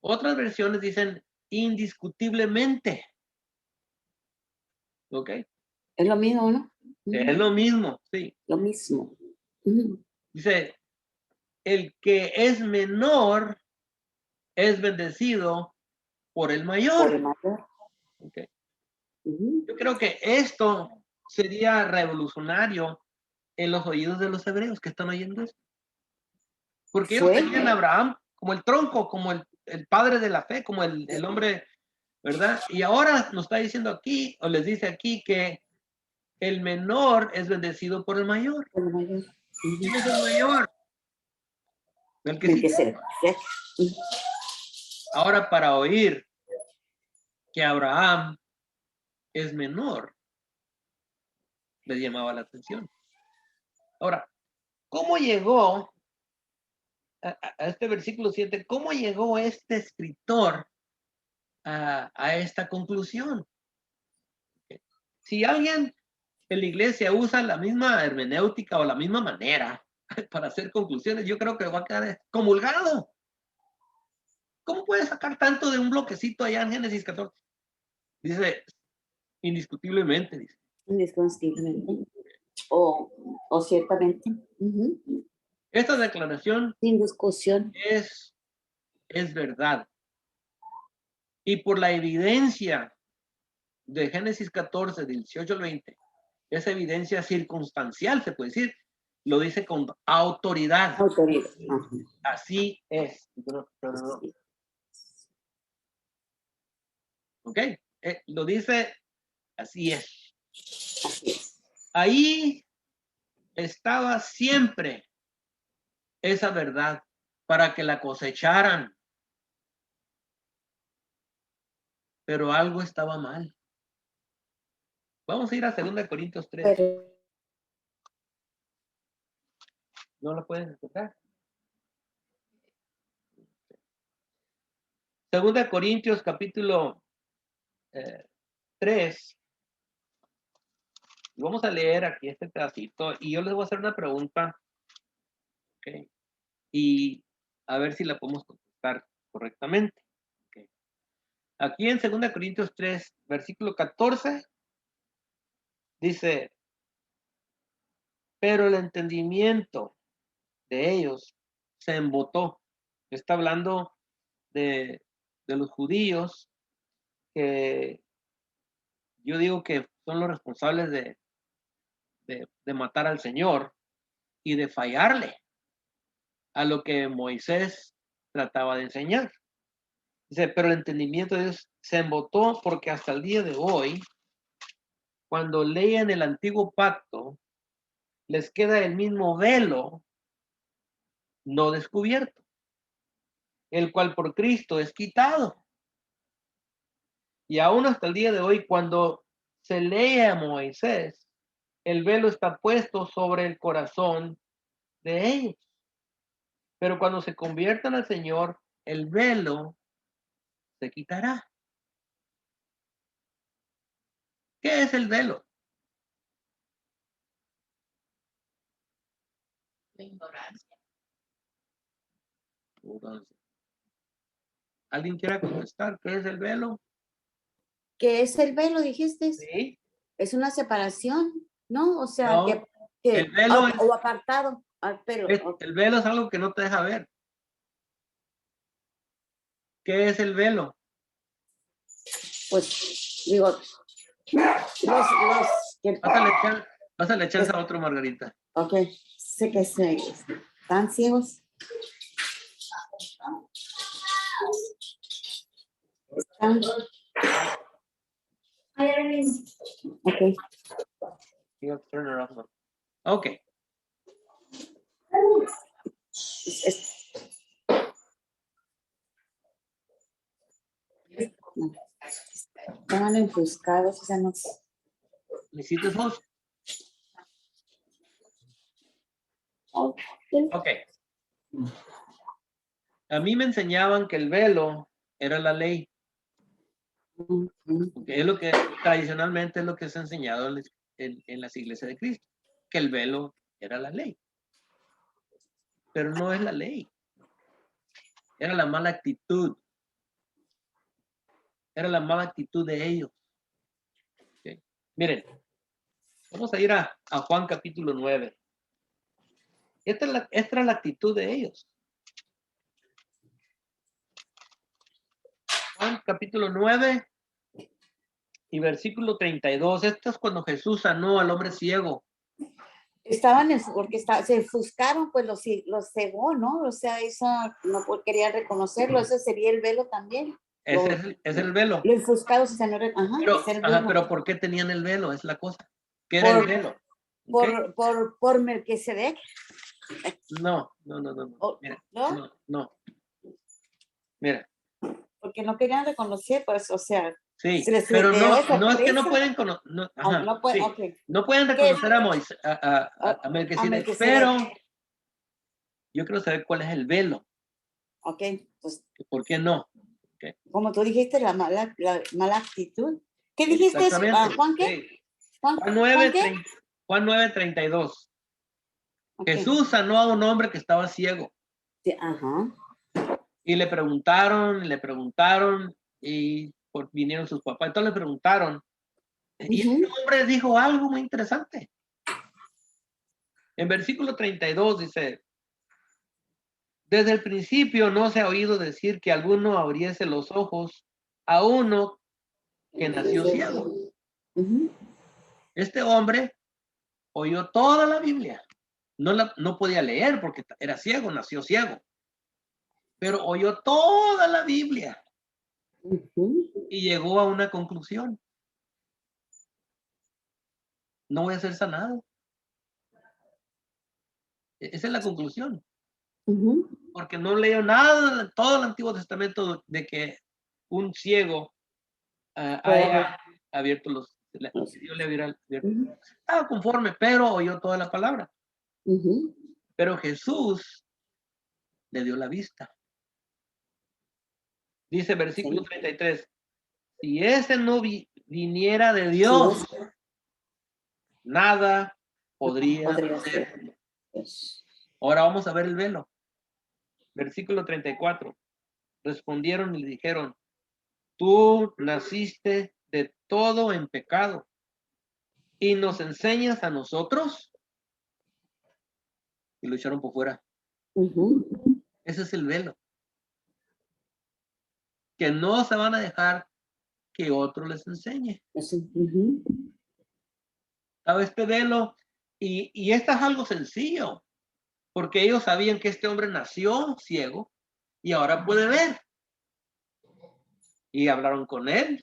Otras versiones dicen indiscutiblemente. Ok. Es lo mismo, ¿no? Es lo mismo, sí. Lo mismo. Dice, el que es menor es bendecido por el mayor. Por el mayor. Okay. Yo creo que esto sería revolucionario en los oídos de los hebreos que están oyendo esto. Porque ellos tenían a Abraham como el tronco, como el padre de la fe, como el hombre, ¿verdad? Y ahora nos está diciendo aquí, o les dice aquí, que el menor es bendecido por el mayor. El mayor. ¿Quién es el mayor? El que sí. Ahora, para oír que Abraham es menor, les llamaba la atención. Ahora, ¿cómo llegó a este versículo 7? ¿Cómo llegó este escritor a esta conclusión? Si alguien en la iglesia usa la misma hermenéutica o la misma manera para hacer conclusiones, yo creo que va a quedar excomulgado. ¿Cómo puede sacar tanto de un bloquecito allá en Génesis 14? Dice, indiscutiblemente, dice. Indiscutiblemente. O ciertamente. Esta declaración sin discusión es verdad. Y por la evidencia de Génesis 14, 18 al 20, esa evidencia circunstancial, se puede decir, lo dice con autoridad. Autoridad. Así es. ¿Ok? Lo dice, así es. Así es. Ahí estaba siempre esa verdad para que la cosecharan. Pero algo estaba mal. Vamos a ir a 2 Corintios 3. Pero, ¿No lo pueden encontrar? 2 Corintios capítulo 3. Vamos a leer aquí este pedacito y yo les voy a hacer una pregunta. Okay. Y a ver si la podemos contestar correctamente. Okay. Aquí en 2 Corintios 3, versículo 14, dice, pero el entendimiento de ellos se embotó. Está hablando de los judíos que yo digo que son los responsables de matar al Señor y de fallarle a lo que Moisés trataba de enseñar. Dice, pero el entendimiento de Dios se embotó porque hasta el día de hoy, cuando leen el antiguo pacto, les queda el mismo velo no descubierto, el cual por Cristo es quitado. Y aún hasta el día de hoy, cuando se lee a Moisés, el velo está puesto sobre el corazón de ellos. Pero cuando se conviertan al Señor, el velo se quitará. ¿Qué es el velo? La ignorancia. ¿Alguien quiera contestar qué es el velo? ¿qué es el velo, dijiste? Sí. Es una separación, ¿no? O sea, No, que el velo o apartado al pelo. el velo es algo que no te deja ver. ¿Qué es el velo? Pues, digo, Pásale chance a otro, Margarita. Ok, sé que están ciegos. Están. Ok. You have to turn it off now. Okay. Estaban enfuscados, o sea, no. ¿Necesitas voz? Okay. A mí me enseñaban que el velo era la ley. Porque es lo que tradicionalmente es lo que se ha enseñado en las iglesias de Cristo, que el velo era la ley. Pero no es la ley. Era la mala actitud. Era la mala actitud de ellos. Okay. Miren, vamos a ir a Juan capítulo 9. Esta es la actitud de ellos. Juan capítulo 9 y versículo 32. Esto es cuando Jesús sanó al hombre ciego. Porque se enfuscaron, pues los cegó, ¿no? O sea, eso no querían reconocerlo, eso sería el velo también. Ese es el velo. Lo enfuscado se no, pero ¿por qué tenían el velo? Es la cosa. ¿Qué era el velo? Por Melquisedec. No. Mira, no. Mira. Porque no querían reconocer, pues, o sea. Sí, pero no es que no pueden conocer. No pueden reconocer a Melquisedec, pero yo quiero saber cuál es el velo. Ok, pues. ¿Por qué no? Okay. Como tú dijiste, la mala actitud. ¿Qué dijiste? ¿Juan qué? Sí. Juan 9, 32. Okay. Jesús sanó a un hombre que estaba ciego. Sí, ajá. Y le preguntaron y vinieron sus papás. Entonces le preguntaron. Y este hombre dijo algo muy interesante. En versículo 32 dice: desde el principio no se ha oído decir que alguno abriese los ojos a uno que nació ciego. Este hombre oyó toda la Biblia. No podía leer porque era ciego, nació ciego. Pero oyó toda la Biblia. Y llegó a una conclusión. No voy a ser sanado. Esa es la conclusión. Porque no leo nada de todo el Antiguo Testamento de que un ciego haya abierto Dios le hubiera abierto. Estaba conforme, pero oyó toda la palabra. Pero Jesús le dio la vista. Dice versículo 33. Si ese no viniera de Dios, nada podría ser. Ahora vamos a ver el velo. Versículo 34. Respondieron y le dijeron: tú naciste de todo en pecado y nos enseñas a nosotros. Y lo echaron por fuera. Ese es el velo. Que no se van a dejar que otro les enseñe. Estaba este velo y esto es algo sencillo, porque ellos sabían que este hombre nació ciego y ahora puede ver. Y hablaron con él,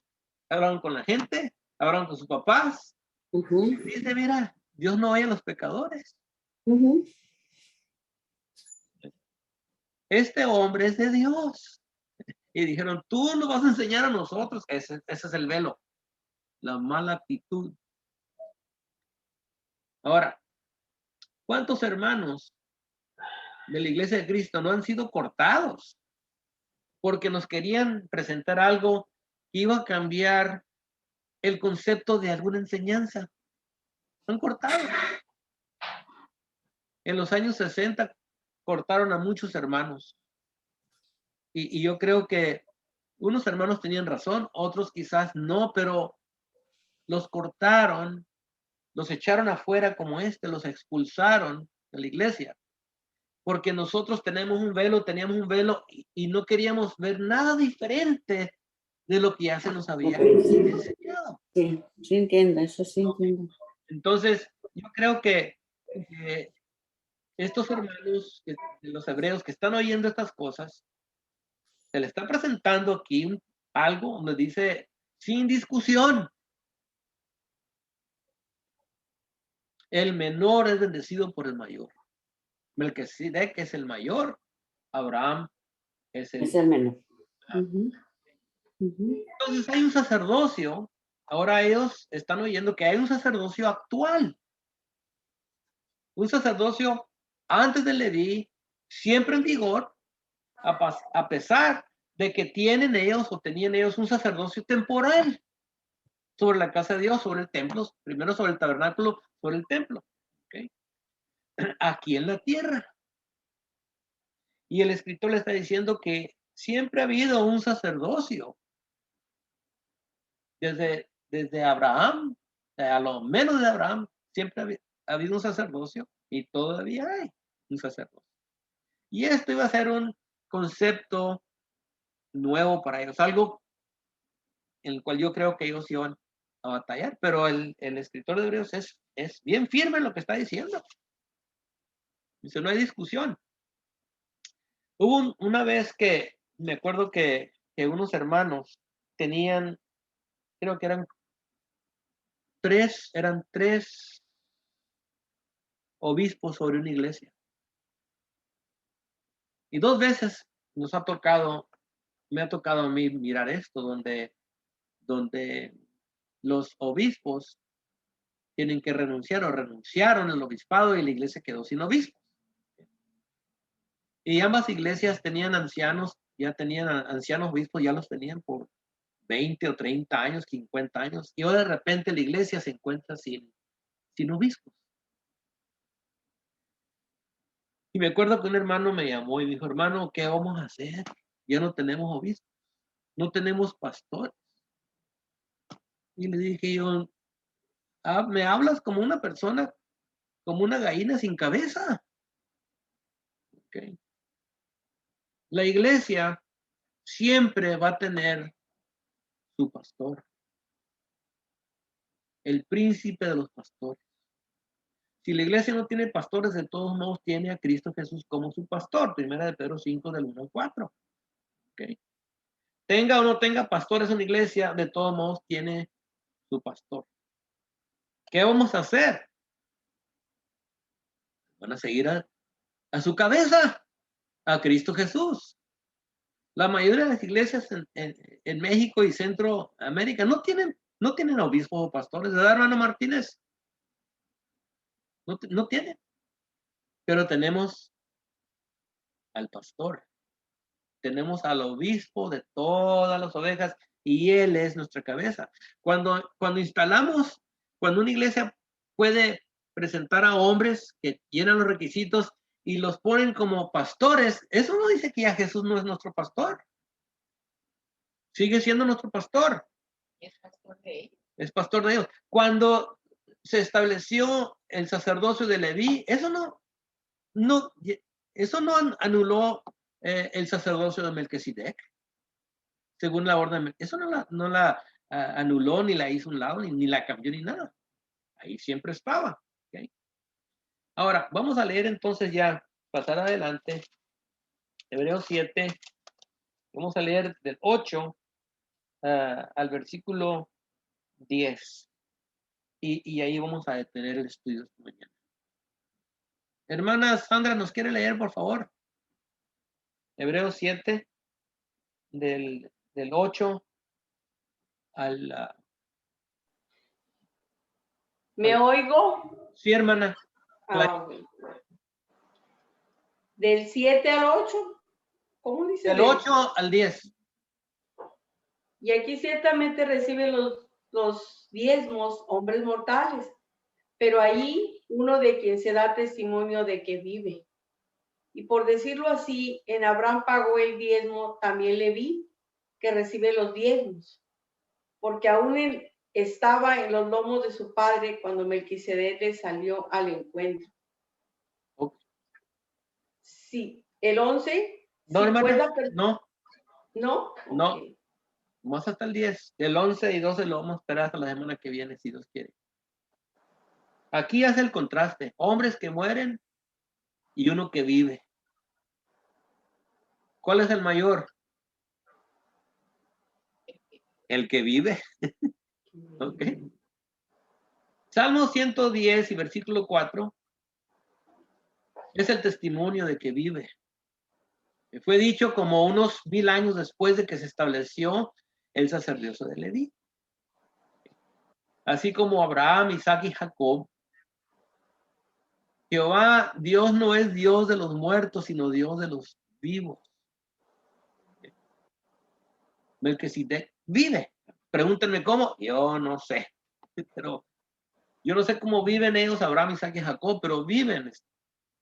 hablaron con la gente, hablaron con sus papás. Dice: mira, Dios no oye a los pecadores. Este hombre es de Dios. Y dijeron: tú nos vas a enseñar a nosotros. Ese es el velo. La mala actitud. Ahora, ¿cuántos hermanos de la Iglesia de Cristo no han sido cortados? Porque nos querían presentar algo que iba a cambiar el concepto de alguna enseñanza. Han cortado. En los años 60 cortaron a muchos hermanos. Y yo creo que unos hermanos tenían razón, otros quizás no, pero los cortaron, los echaron afuera como los expulsaron de la iglesia. Porque nosotros teníamos un velo y no queríamos ver nada diferente de lo que ya se nos había enseñado. Sí, sí entiendo, eso sí entiendo. Entonces, yo creo que estos hermanos de los hebreos que están oyendo estas cosas, se le está presentando aquí algo donde dice: sin discusión. El menor es bendecido por el mayor. Melquisedec es el mayor. Abraham es Es el menor. Entonces hay un sacerdocio. Ahora ellos están oyendo que hay un sacerdocio actual. Un sacerdocio antes de Leví, siempre en vigor, a pesar de que tienen ellos o tenían ellos un sacerdocio temporal sobre la casa de Dios, sobre el templo, primero sobre el tabernáculo, sobre el templo. ¿Okay? Aquí en la tierra. Y el escritor le está diciendo que siempre ha habido un sacerdocio. Desde Abraham, a lo menos de Abraham, siempre ha habido un sacerdocio y todavía hay un sacerdocio. Y esto iba a ser un concepto nuevo para ellos, algo en el cual yo creo que ellos iban a batallar, pero el escritor de Hebreos es bien firme en lo que está diciendo. Dice, no hay discusión. Hubo una vez que me acuerdo que unos hermanos tenían, creo que eran tres obispos sobre una iglesia. Y 2 veces me ha tocado a mí mirar esto, donde los obispos tienen que renunciar o renunciaron al obispado y la iglesia quedó sin obispos. Y ambas iglesias tenían ancianos, ya tenían ancianos obispos, ya los tenían por 20 o 30 años, 50 años, y ahora de repente la iglesia se encuentra sin obispos. Y me acuerdo que un hermano me llamó y dijo, hermano, ¿qué vamos a hacer? Ya no tenemos obispos, no tenemos pastores. Y le dije yo, me hablas como una persona, como una gallina sin cabeza. Okay. La iglesia siempre va a tener su pastor, el príncipe de los pastores. Si la iglesia no tiene pastores, de todos modos tiene a Cristo Jesús como su pastor. Primera de Pedro 5, del 1 al 4. Okay. Tenga o no tenga pastores en la iglesia, de todos modos tiene su pastor. ¿Qué vamos a hacer? Van a seguir a su cabeza, a Cristo Jesús. La mayoría de las iglesias en México y Centroamérica no tienen obispos o pastores, ¿verdad, hermano Martínez? No tienen. Pero tenemos al pastor, tenemos al obispo de todas las ovejas y él es nuestra cabeza. Cuando una iglesia puede presentar a hombres que llenan los requisitos y los ponen como pastores, eso no dice que ya Jesús no es nuestro pastor. Sigue siendo nuestro pastor. Es pastor de ellos. Es pastor de ellos. Cuando se estableció el sacerdocio de Leví, eso no anuló el sacerdocio de Melquisedec, según la orden. Eso no la anuló, ni la hizo a un lado, ni la cambió, ni nada. Ahí siempre estaba. ¿Okay? Ahora, vamos a leer entonces ya, pasar adelante, Hebreos 7, vamos a leer del 8 al versículo 10. Y ahí vamos a detener el estudio esta mañana. Hermana Sandra, ¿nos quiere leer, por favor? Hebreos 7, del 8 al... ¿Me oigo? Sí, hermana. Del 7 al 8. ¿Cómo dice? Del 8 al 10. Y aquí ciertamente reciben los diezmos hombres mortales, pero ahí uno de quien se da testimonio de que vive. Y por decirlo así, en Abraham pagó el diezmo, también Leví, que recibe los diezmos, porque aún él estaba en los lomos de su padre cuando Melquisedec le salió al encuentro. Okay. Sí, el 11. No, si hermana, no. ¿No? No, okay. Más hasta el 10. El 11 y 12 lo vamos a esperar hasta la semana que viene, si Dios quiere. Aquí hace el contraste. Hombres que mueren y uno que vive. ¿Cuál es el mayor? El que vive. Ok. Salmo 110 y versículo 4 es el testimonio de que vive. Fue dicho como unos 1000 años después de que se estableció el sacerdocio de Leví. Así como Abraham, Isaac y Jacob, Jehová, Dios no es Dios de los muertos, sino Dios de los vivos. Melquisedec vive. Pregúntenme cómo, yo no sé. Pero yo no sé cómo viven ellos, Abraham, Isaac y Jacob, pero viven,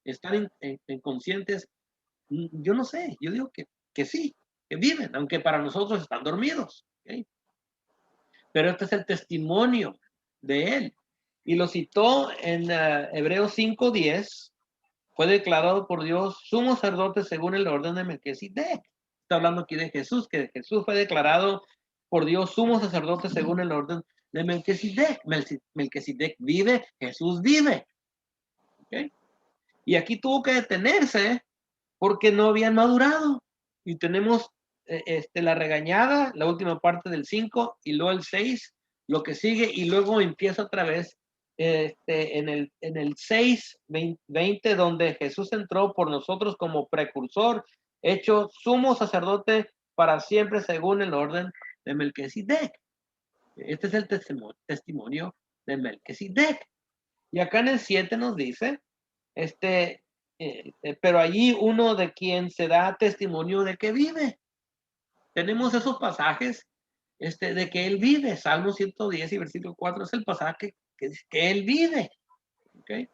están en conscientes. Yo no sé, yo digo que sí, que viven, aunque para nosotros están dormidos. ¿Okay? Pero este es el testimonio de él. Y lo citó en Hebreos 5:10. Fue declarado por Dios sumo sacerdote según el orden de Melquisedec. Está hablando aquí de Jesús, que Jesús fue declarado por Dios sumo sacerdote según el orden de Melquisedec. Melquisedec vive, Jesús vive. ¿Okay? Y aquí tuvo que detenerse porque no habían madurado. Y tenemos la regañada, la última parte del 5 y luego el 6, lo que sigue, y luego empieza otra vez en el 6, 20, donde Jesús entró por nosotros como precursor, hecho sumo sacerdote para siempre según el orden de Melquisedec. Este es el testimonio de Melquisedec. Y acá en el 7 nos dice, pero allí uno de quien se da testimonio de que vive. Tenemos esos pasajes de que él vive. Salmo 110 y versículo 4 es el pasaje que dice que él vive. ¿Okay?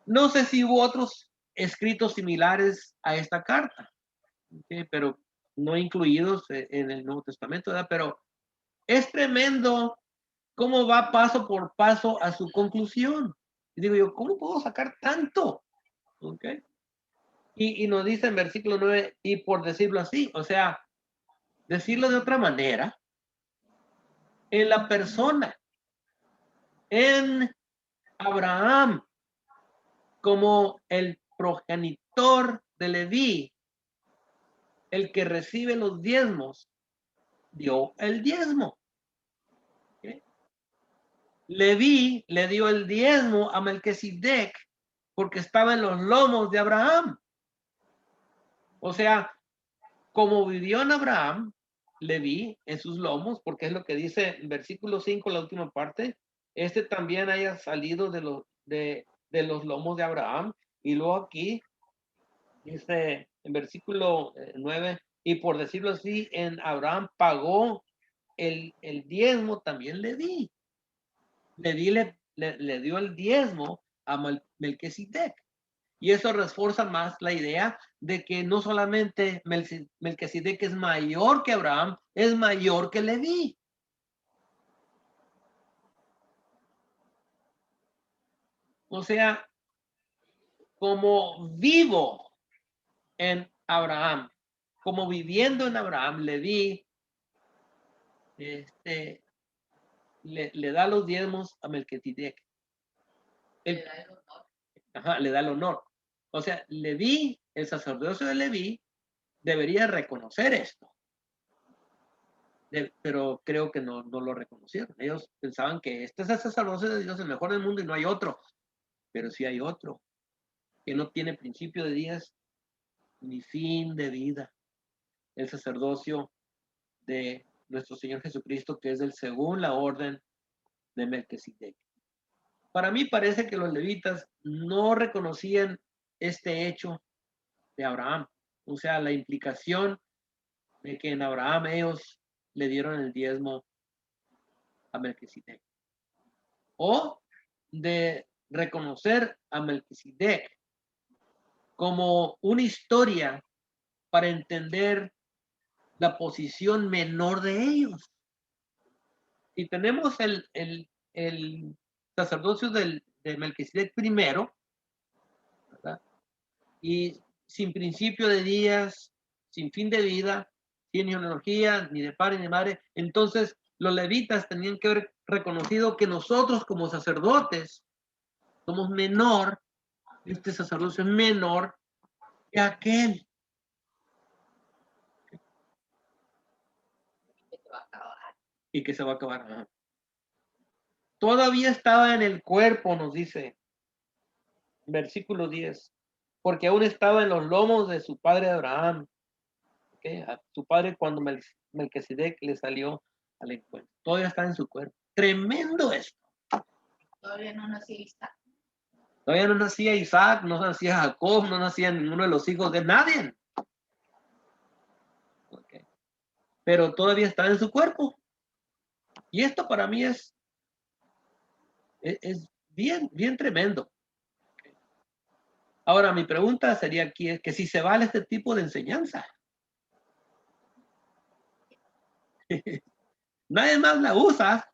No sé si hubo otros escritos similares a esta carta, ¿okay? Pero no incluidos en el Nuevo Testamento, ¿verdad? Pero es tremendo cómo va paso por paso a su conclusión. Y digo yo, ¿cómo puedo sacar tanto? ¿Okay? Y nos dice en versículo 9, y por decirlo así, o sea, decirlo de otra manera, en la persona, en Abraham, como el progenitor de Leví, el que recibe los diezmos, dio el diezmo. ¿Okay? Leví le dio el diezmo a Melquisedec porque estaba en los lomos de Abraham. O sea, como vivió en Abraham, Leví en sus lomos, porque es lo que dice en versículo 5, la última parte, también haya salido de los lomos de Abraham. Y luego aquí dice en versículo 9, y por decirlo así, en Abraham pagó el diezmo también Leví. Leví le dio el diezmo a Melquisedec. Y eso refuerza más la idea de que no solamente Melquisedec es mayor que Abraham, es mayor que Leví. O sea, como vivo en Abraham, como viviendo en Abraham, Leví le da los diezmos a Melquisedec. Le da el honor. O sea, Leví, el sacerdocio de Leví, debería reconocer esto. Pero creo que no lo reconocieron. Ellos pensaban que este es el sacerdocio de Dios, el mejor del mundo, y no hay otro. Pero sí hay otro, que no tiene principio de días ni fin de vida. El sacerdocio de nuestro Señor Jesucristo, que es según la orden de Melquisedec. Para mí parece que los levitas no reconocían este hecho de Abraham. O sea, la implicación de que en Abraham ellos le dieron el diezmo a Melquisedec. O de reconocer a Melquisedec como una historia para entender la posición menor de ellos. Y tenemos el sacerdocio de Melquisedec primero, ¿verdad? Y sin principio de días, sin fin de vida, sin genealogía, ni de padre ni de madre. Entonces, los levitas tenían que haber reconocido que nosotros como sacerdotes somos menor, este sacerdocio es menor que aquel. Y que se va a acabar. Ajá. todavía estaba en el cuerpo, nos dice, versículo 10, porque aún estaba en los lomos de su padre Abraham, ¿okay? A su padre cuando Melquisedec le salió al encuentro. Todavía está en su cuerpo. Tremendo esto. Todavía no nací Isaac. Todavía no nacía Isaac, no nacía Jacob, no nacía ninguno de los hijos de nadie. Okay. Pero todavía está en su cuerpo. Y esto para mí es bien, bien tremendo. Ahora, mi pregunta sería aquí es que si se vale este tipo de enseñanza. Nadie más la usa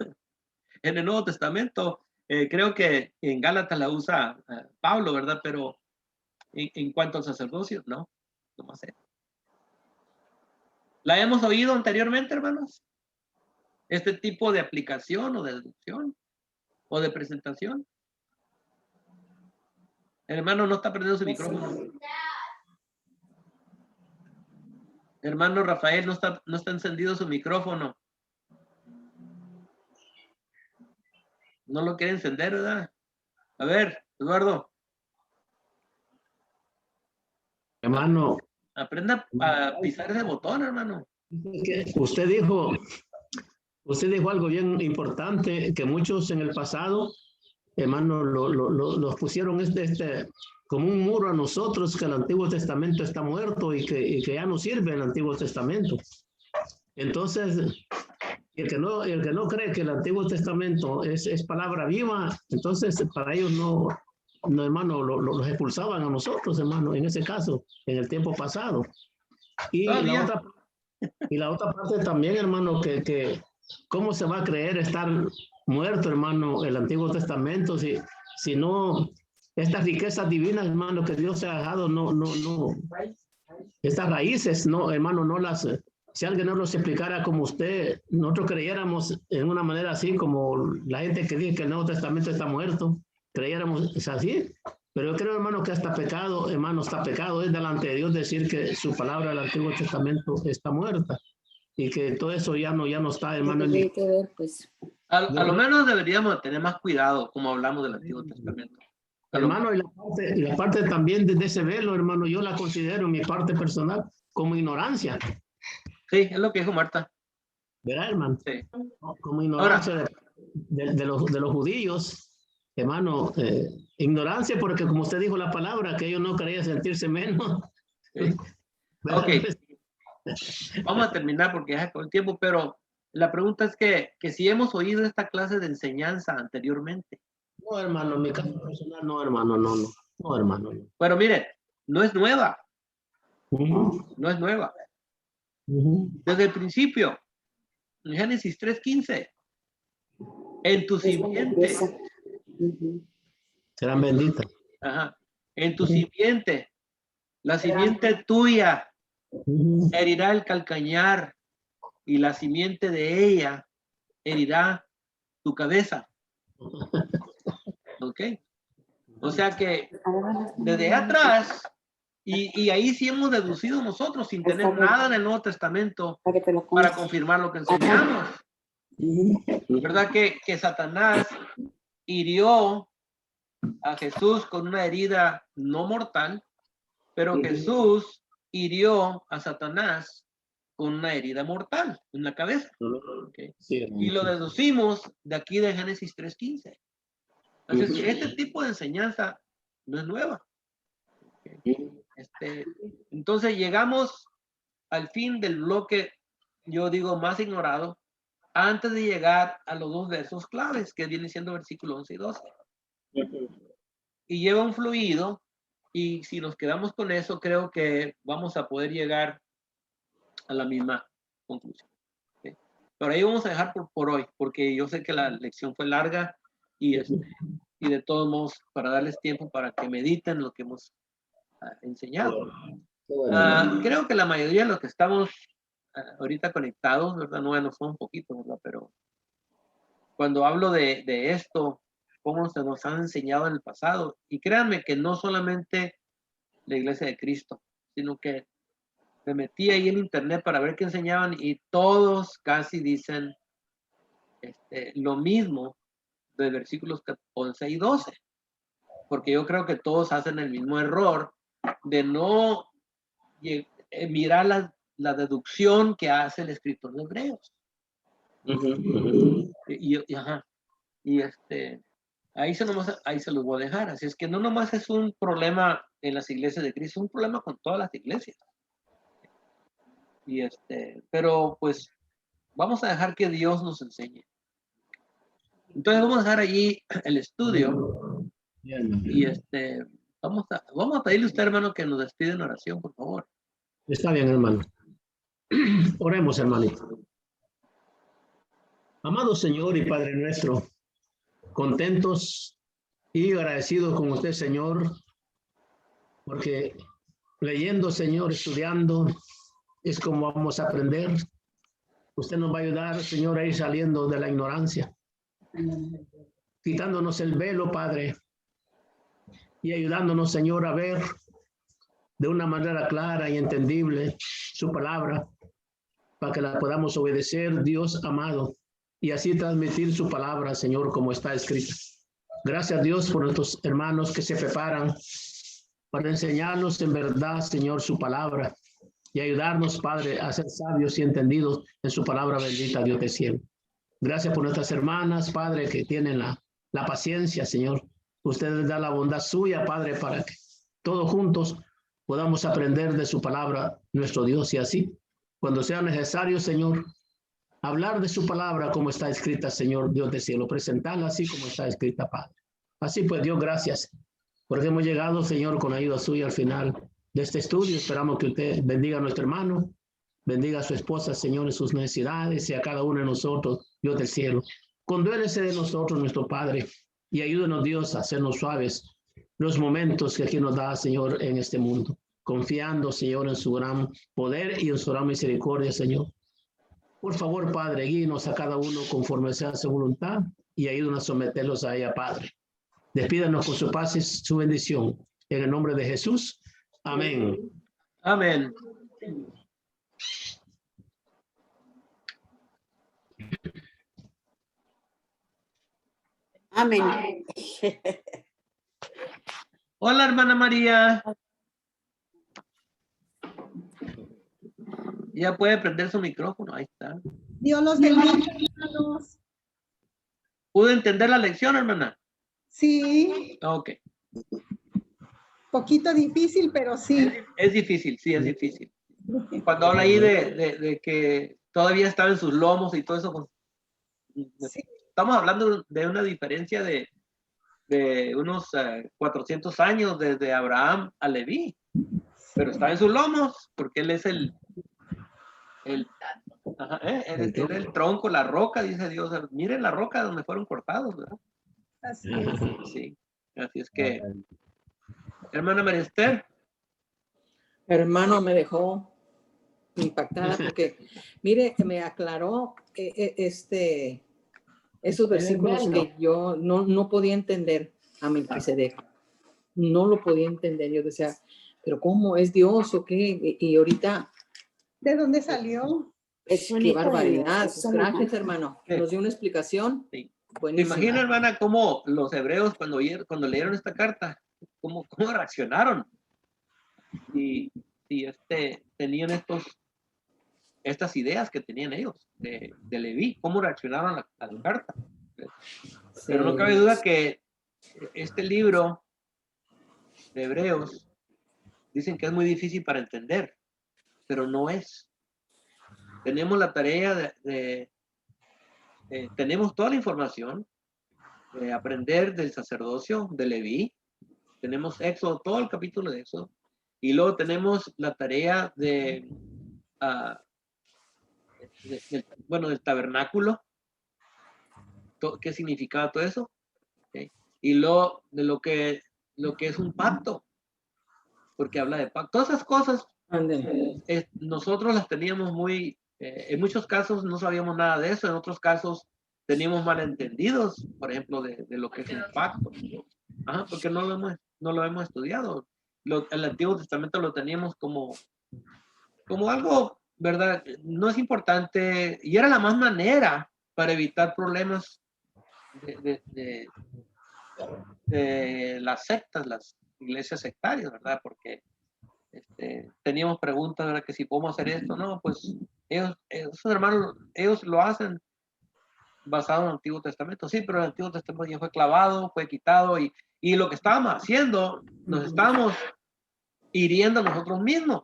en el Nuevo Testamento. Creo que en Gálatas la usa Pablo, ¿verdad? Pero en cuanto al sacerdocio, no más sé. ¿La hemos oído anteriormente, hermanos? Este tipo de aplicación o de deducción o de presentación. El hermano no está prendiendo su micrófono. Hermano Rafael no está encendido su micrófono. No lo quiere encender, ¿verdad? A ver, Eduardo. Hermano. Aprenda a pisar ese botón, hermano. Usted dijo algo bien importante, que muchos en el pasado, hermano, los pusieron como un muro a nosotros, que el Antiguo Testamento está muerto y que ya no sirve el Antiguo Testamento. Entonces, el que no cree que el Antiguo Testamento es palabra viva, entonces para ellos no hermano, los expulsaban a nosotros, hermano, en ese caso, en el tiempo pasado. Y la otra parte también, hermano, que ¿cómo se va a creer estar muerto, hermano, el Antiguo Testamento, si no, estas riquezas divinas, hermano, que Dios se ha dejado, no, estas raíces, no, hermano, no las, si alguien nos los explicara como usted, nosotros creyéramos en una manera así, como la gente que dice que el Nuevo Testamento está muerto, creyéramos es así, pero yo creo, hermano, que hasta pecado, hermano, está pecado, es delante de Dios decir que su palabra del Antiguo Testamento está muerta y que todo eso ya no está, hermano. Tiene que ver, pues. A lo menos deberíamos tener más cuidado como hablamos del Antiguo Testamento. Hermano, y la parte también de ese velo, hermano, yo la considero mi parte personal como ignorancia. Sí, es lo que dijo Marta. ¿Verdad, hermano? Sí. Como ignorancia de los judíos, hermano, ignorancia porque como usted dijo la palabra, que ellos no querían sentirse menos. Sí. Ok. Vamos a terminar porque ya con el tiempo, pero la pregunta es que si hemos oído esta clase de enseñanza anteriormente. No, hermano, en mi caso personal, no, hermano, no, hermano. No. Pero mire, no es nueva. No es nueva. Desde el principio, en Génesis 3:15, en tu simiente. Serán benditas. Ajá. En tu simiente, la simiente tuya herirá el calcañar y la simiente de ella herirá tu cabeza. ¿Ok? O sea que desde atrás, y ahí sí hemos deducido nosotros sin tener nada en el Nuevo Testamento para confirmar lo que enseñamos. ¿Verdad que Satanás hirió a Jesús con una herida no mortal, pero Jesús hirió a Satanás con una herida mortal en la cabeza? ¿Okay? Y lo deducimos de aquí de Génesis 3:15. Entonces, este tipo de enseñanza no es nueva. Entonces, llegamos al fin del bloque, yo digo, más ignorado, antes de llegar a los dos versos claves, que vienen siendo versículos 11 y 12. Y lleva un fluido, y si nos quedamos con eso, creo que vamos a poder llegar a la misma conclusión. ¿Okay? Pero ahí vamos a dejar por hoy, porque yo sé que la lección fue larga, y de todos modos, para darles tiempo para que mediten lo que hemos enseñado. Creo que la mayoría de los que estamos ahorita conectados, ¿verdad? No son un poquito, ¿verdad? Pero cuando hablo de esto, cómo se nos han enseñado en el pasado, y créanme que no solamente la Iglesia de Cristo, sino que me metí ahí en internet para ver qué enseñaban y todos casi dicen lo mismo de versículos 11 y 12. Porque yo creo que todos hacen el mismo error de no mirar la deducción que hace el escritor de Hebreos. Y ahí se los voy a dejar. Así es que no nomás es un problema en las iglesias de Cristo, es un problema con todas las iglesias. Pero pues vamos a dejar que Dios nos enseñe. Entonces vamos a dejar allí el estudio. Y vamos a pedirle a usted, hermano, que nos despide en oración, por favor. Está bien, hermano. Oremos, hermanito. Amado Señor y Padre nuestro, contentos y agradecidos con usted, Señor, porque leyendo, Señor, estudiando, es como vamos a aprender. Usted nos va a ayudar, Señor, a ir saliendo de la ignorancia, quitándonos el velo, Padre, y ayudándonos, Señor, a ver de una manera clara y entendible su palabra, para que la podamos obedecer, Dios amado, y así transmitir su palabra, Señor, como está escrita. Gracias, Dios, por nuestros hermanos que se preparan para enseñarnos en verdad, Señor, su palabra y ayudarnos, Padre, a ser sabios y entendidos en su palabra bendita, Dios del cielo. Gracias por nuestras hermanas, Padre, que tienen la paciencia, Señor. Usted les da la bondad suya, Padre, para que todos juntos podamos aprender de su palabra, nuestro Dios, y así, cuando sea necesario, Señor, hablar de su palabra como está escrita, Señor, Dios del cielo, presentarla así como está escrita, Padre. Así pues, Dios, gracias, porque hemos llegado, Señor, con ayuda suya al final de este estudio. Esperamos que usted bendiga a nuestro hermano, bendiga a su esposa, Señor, en sus necesidades, y a cada uno de nosotros, Dios del cielo. Condúelese de nosotros, nuestro Padre, y ayúdenos, Dios, a hacernos suaves los momentos que aquí nos da, Señor, en este mundo, confiando, Señor, en su gran poder y en su gran misericordia, Señor. Por favor, Padre, guíenos a cada uno conforme sea su voluntad y ayúdenos a someterlos a ella, Padre. Despídanos con su paz y su bendición. En el nombre de Jesús. Amén. Amén. Amén. Hola, hermana María. Ya puede prender su micrófono. Ahí está. Dios los bendiga, hermanos. ¿Pudo entender la lección, hermana? Sí, Ok. poquito difícil, pero sí. Es difícil, sí, es difícil. Cuando habla ahí de que todavía estaba en sus lomos y todo eso, Sí. estamos hablando de una diferencia de unos 400 años desde Abraham a Leví, pero estaba en sus lomos porque él es era el tronco, la roca, dice Dios. Miren la roca donde fueron cortados, ¿verdad? Así es. Sí, así es que, hermana María Esther. Hermano, me dejó impactada porque, mire, me aclaró esos versículos que yo no podía entender a Melquisedec. No lo podía entender. Yo decía, pero ¿cómo? ¿Es Dios o qué? Y ahorita... ¿De dónde salió? Qué barbaridad. Gracias, hermano. Nos dio una explicación. Sí. Buenísima. ¿Te imaginas, hermana, cómo los hebreos cuando leyeron esta carta, cómo reaccionaron? Y tenían estas ideas que tenían ellos de Leví, cómo reaccionaron a la carta. Sí. Pero no cabe duda que este libro de Hebreos dicen que es muy difícil para entender, pero no es. Tenemos la tarea tenemos toda la información de aprender del sacerdocio de Leví. Tenemos Éxodo, todo el capítulo de Éxodo. Y luego tenemos la tarea del tabernáculo. ¿Qué significaba todo eso? ¿Okay? Y luego de lo que es un pacto. Porque habla de pacto. Todas esas cosas nosotros las teníamos en muchos casos no sabíamos nada de eso, en otros casos teníamos malentendidos, por ejemplo, de lo que es un pacto. Ajá, porque no lo hemos estudiado. El Antiguo Testamento lo teníamos como algo, ¿verdad? No es importante, y era la más manera para evitar problemas de las sectas, las iglesias sectarias, ¿verdad? Porque teníamos preguntas, ¿verdad? Que si podemos hacer esto, no, pues esos hermanos, ellos lo hacen basado en el Antiguo Testamento, sí, pero el Antiguo Testamento ya fue clavado, fue quitado, y lo que estábamos haciendo, nos estábamos hiriendo a nosotros mismos.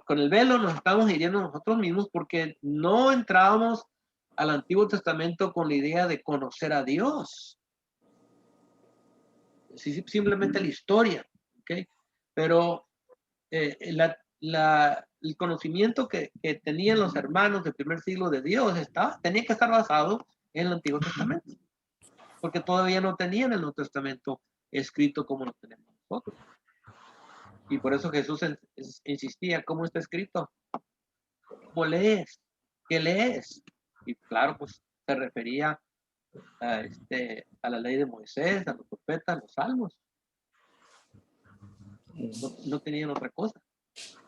Con el velo nos estábamos hiriendo a nosotros mismos porque no entrábamos al Antiguo Testamento con la idea de conocer a Dios. Simplemente la historia, ¿ok? Pero el conocimiento que tenían los hermanos del primer siglo de Dios tenía que estar basado en el Antiguo Testamento, porque todavía no tenían el Nuevo Testamento escrito como lo tenemos nosotros. Y por eso Jesús insistía, ¿cómo está escrito? ¿Cómo lees? ¿Qué lees? Y claro, pues se refería a la ley de Moisés, a los profetas, a los salmos. No tenían otra cosa.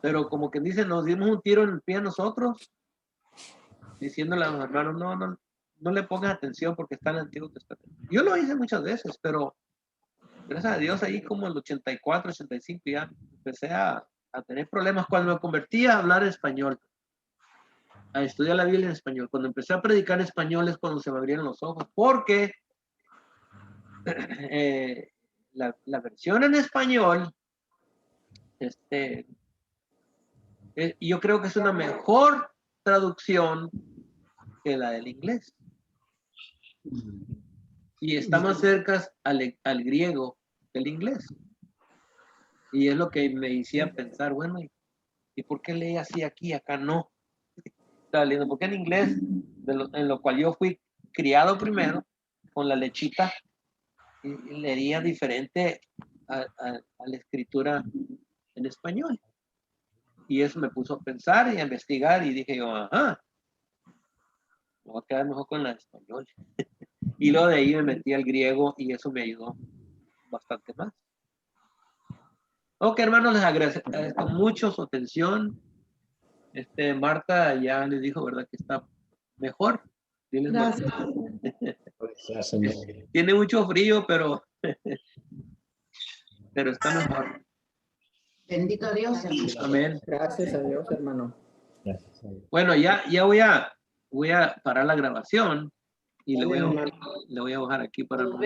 Pero como que dicen, nos dimos un tiro en el pie a nosotros, diciéndole a los hermanos, no le pongas atención porque está en el Antiguo Testamento. Yo lo hice muchas veces, pero gracias a Dios ahí como el 84, 85 ya empecé a tener problemas cuando me convertí a hablar español, a estudiar la Biblia en español. Cuando empecé a predicar en español es cuando se me abrieron los ojos, porque la versión en español, yo creo que es una mejor traducción que la del inglés. Y está más cerca al griego que el inglés. Y es lo que me hacía pensar, bueno, ¿y por qué leí así aquí, acá no? Estaba leyendo, porque en inglés, en lo cual yo fui criado primero, con la lechita, y leía diferente a la escritura en español. Y eso me puso a pensar y a investigar, y dije yo, ajá, me voy a quedar mejor con la de español. Y luego de ahí me metí al griego y eso me ayudó bastante más. Ok, hermanos, les agradezco mucho su atención. Marta ya les dijo, ¿verdad? Que está mejor. Gracias. Tiene mucho frío, pero está mejor. Bendito Dios, hermano. Amén. Gracias a Dios, hermano. Bueno, ya voy a parar la grabación y le voy a bajar aquí para no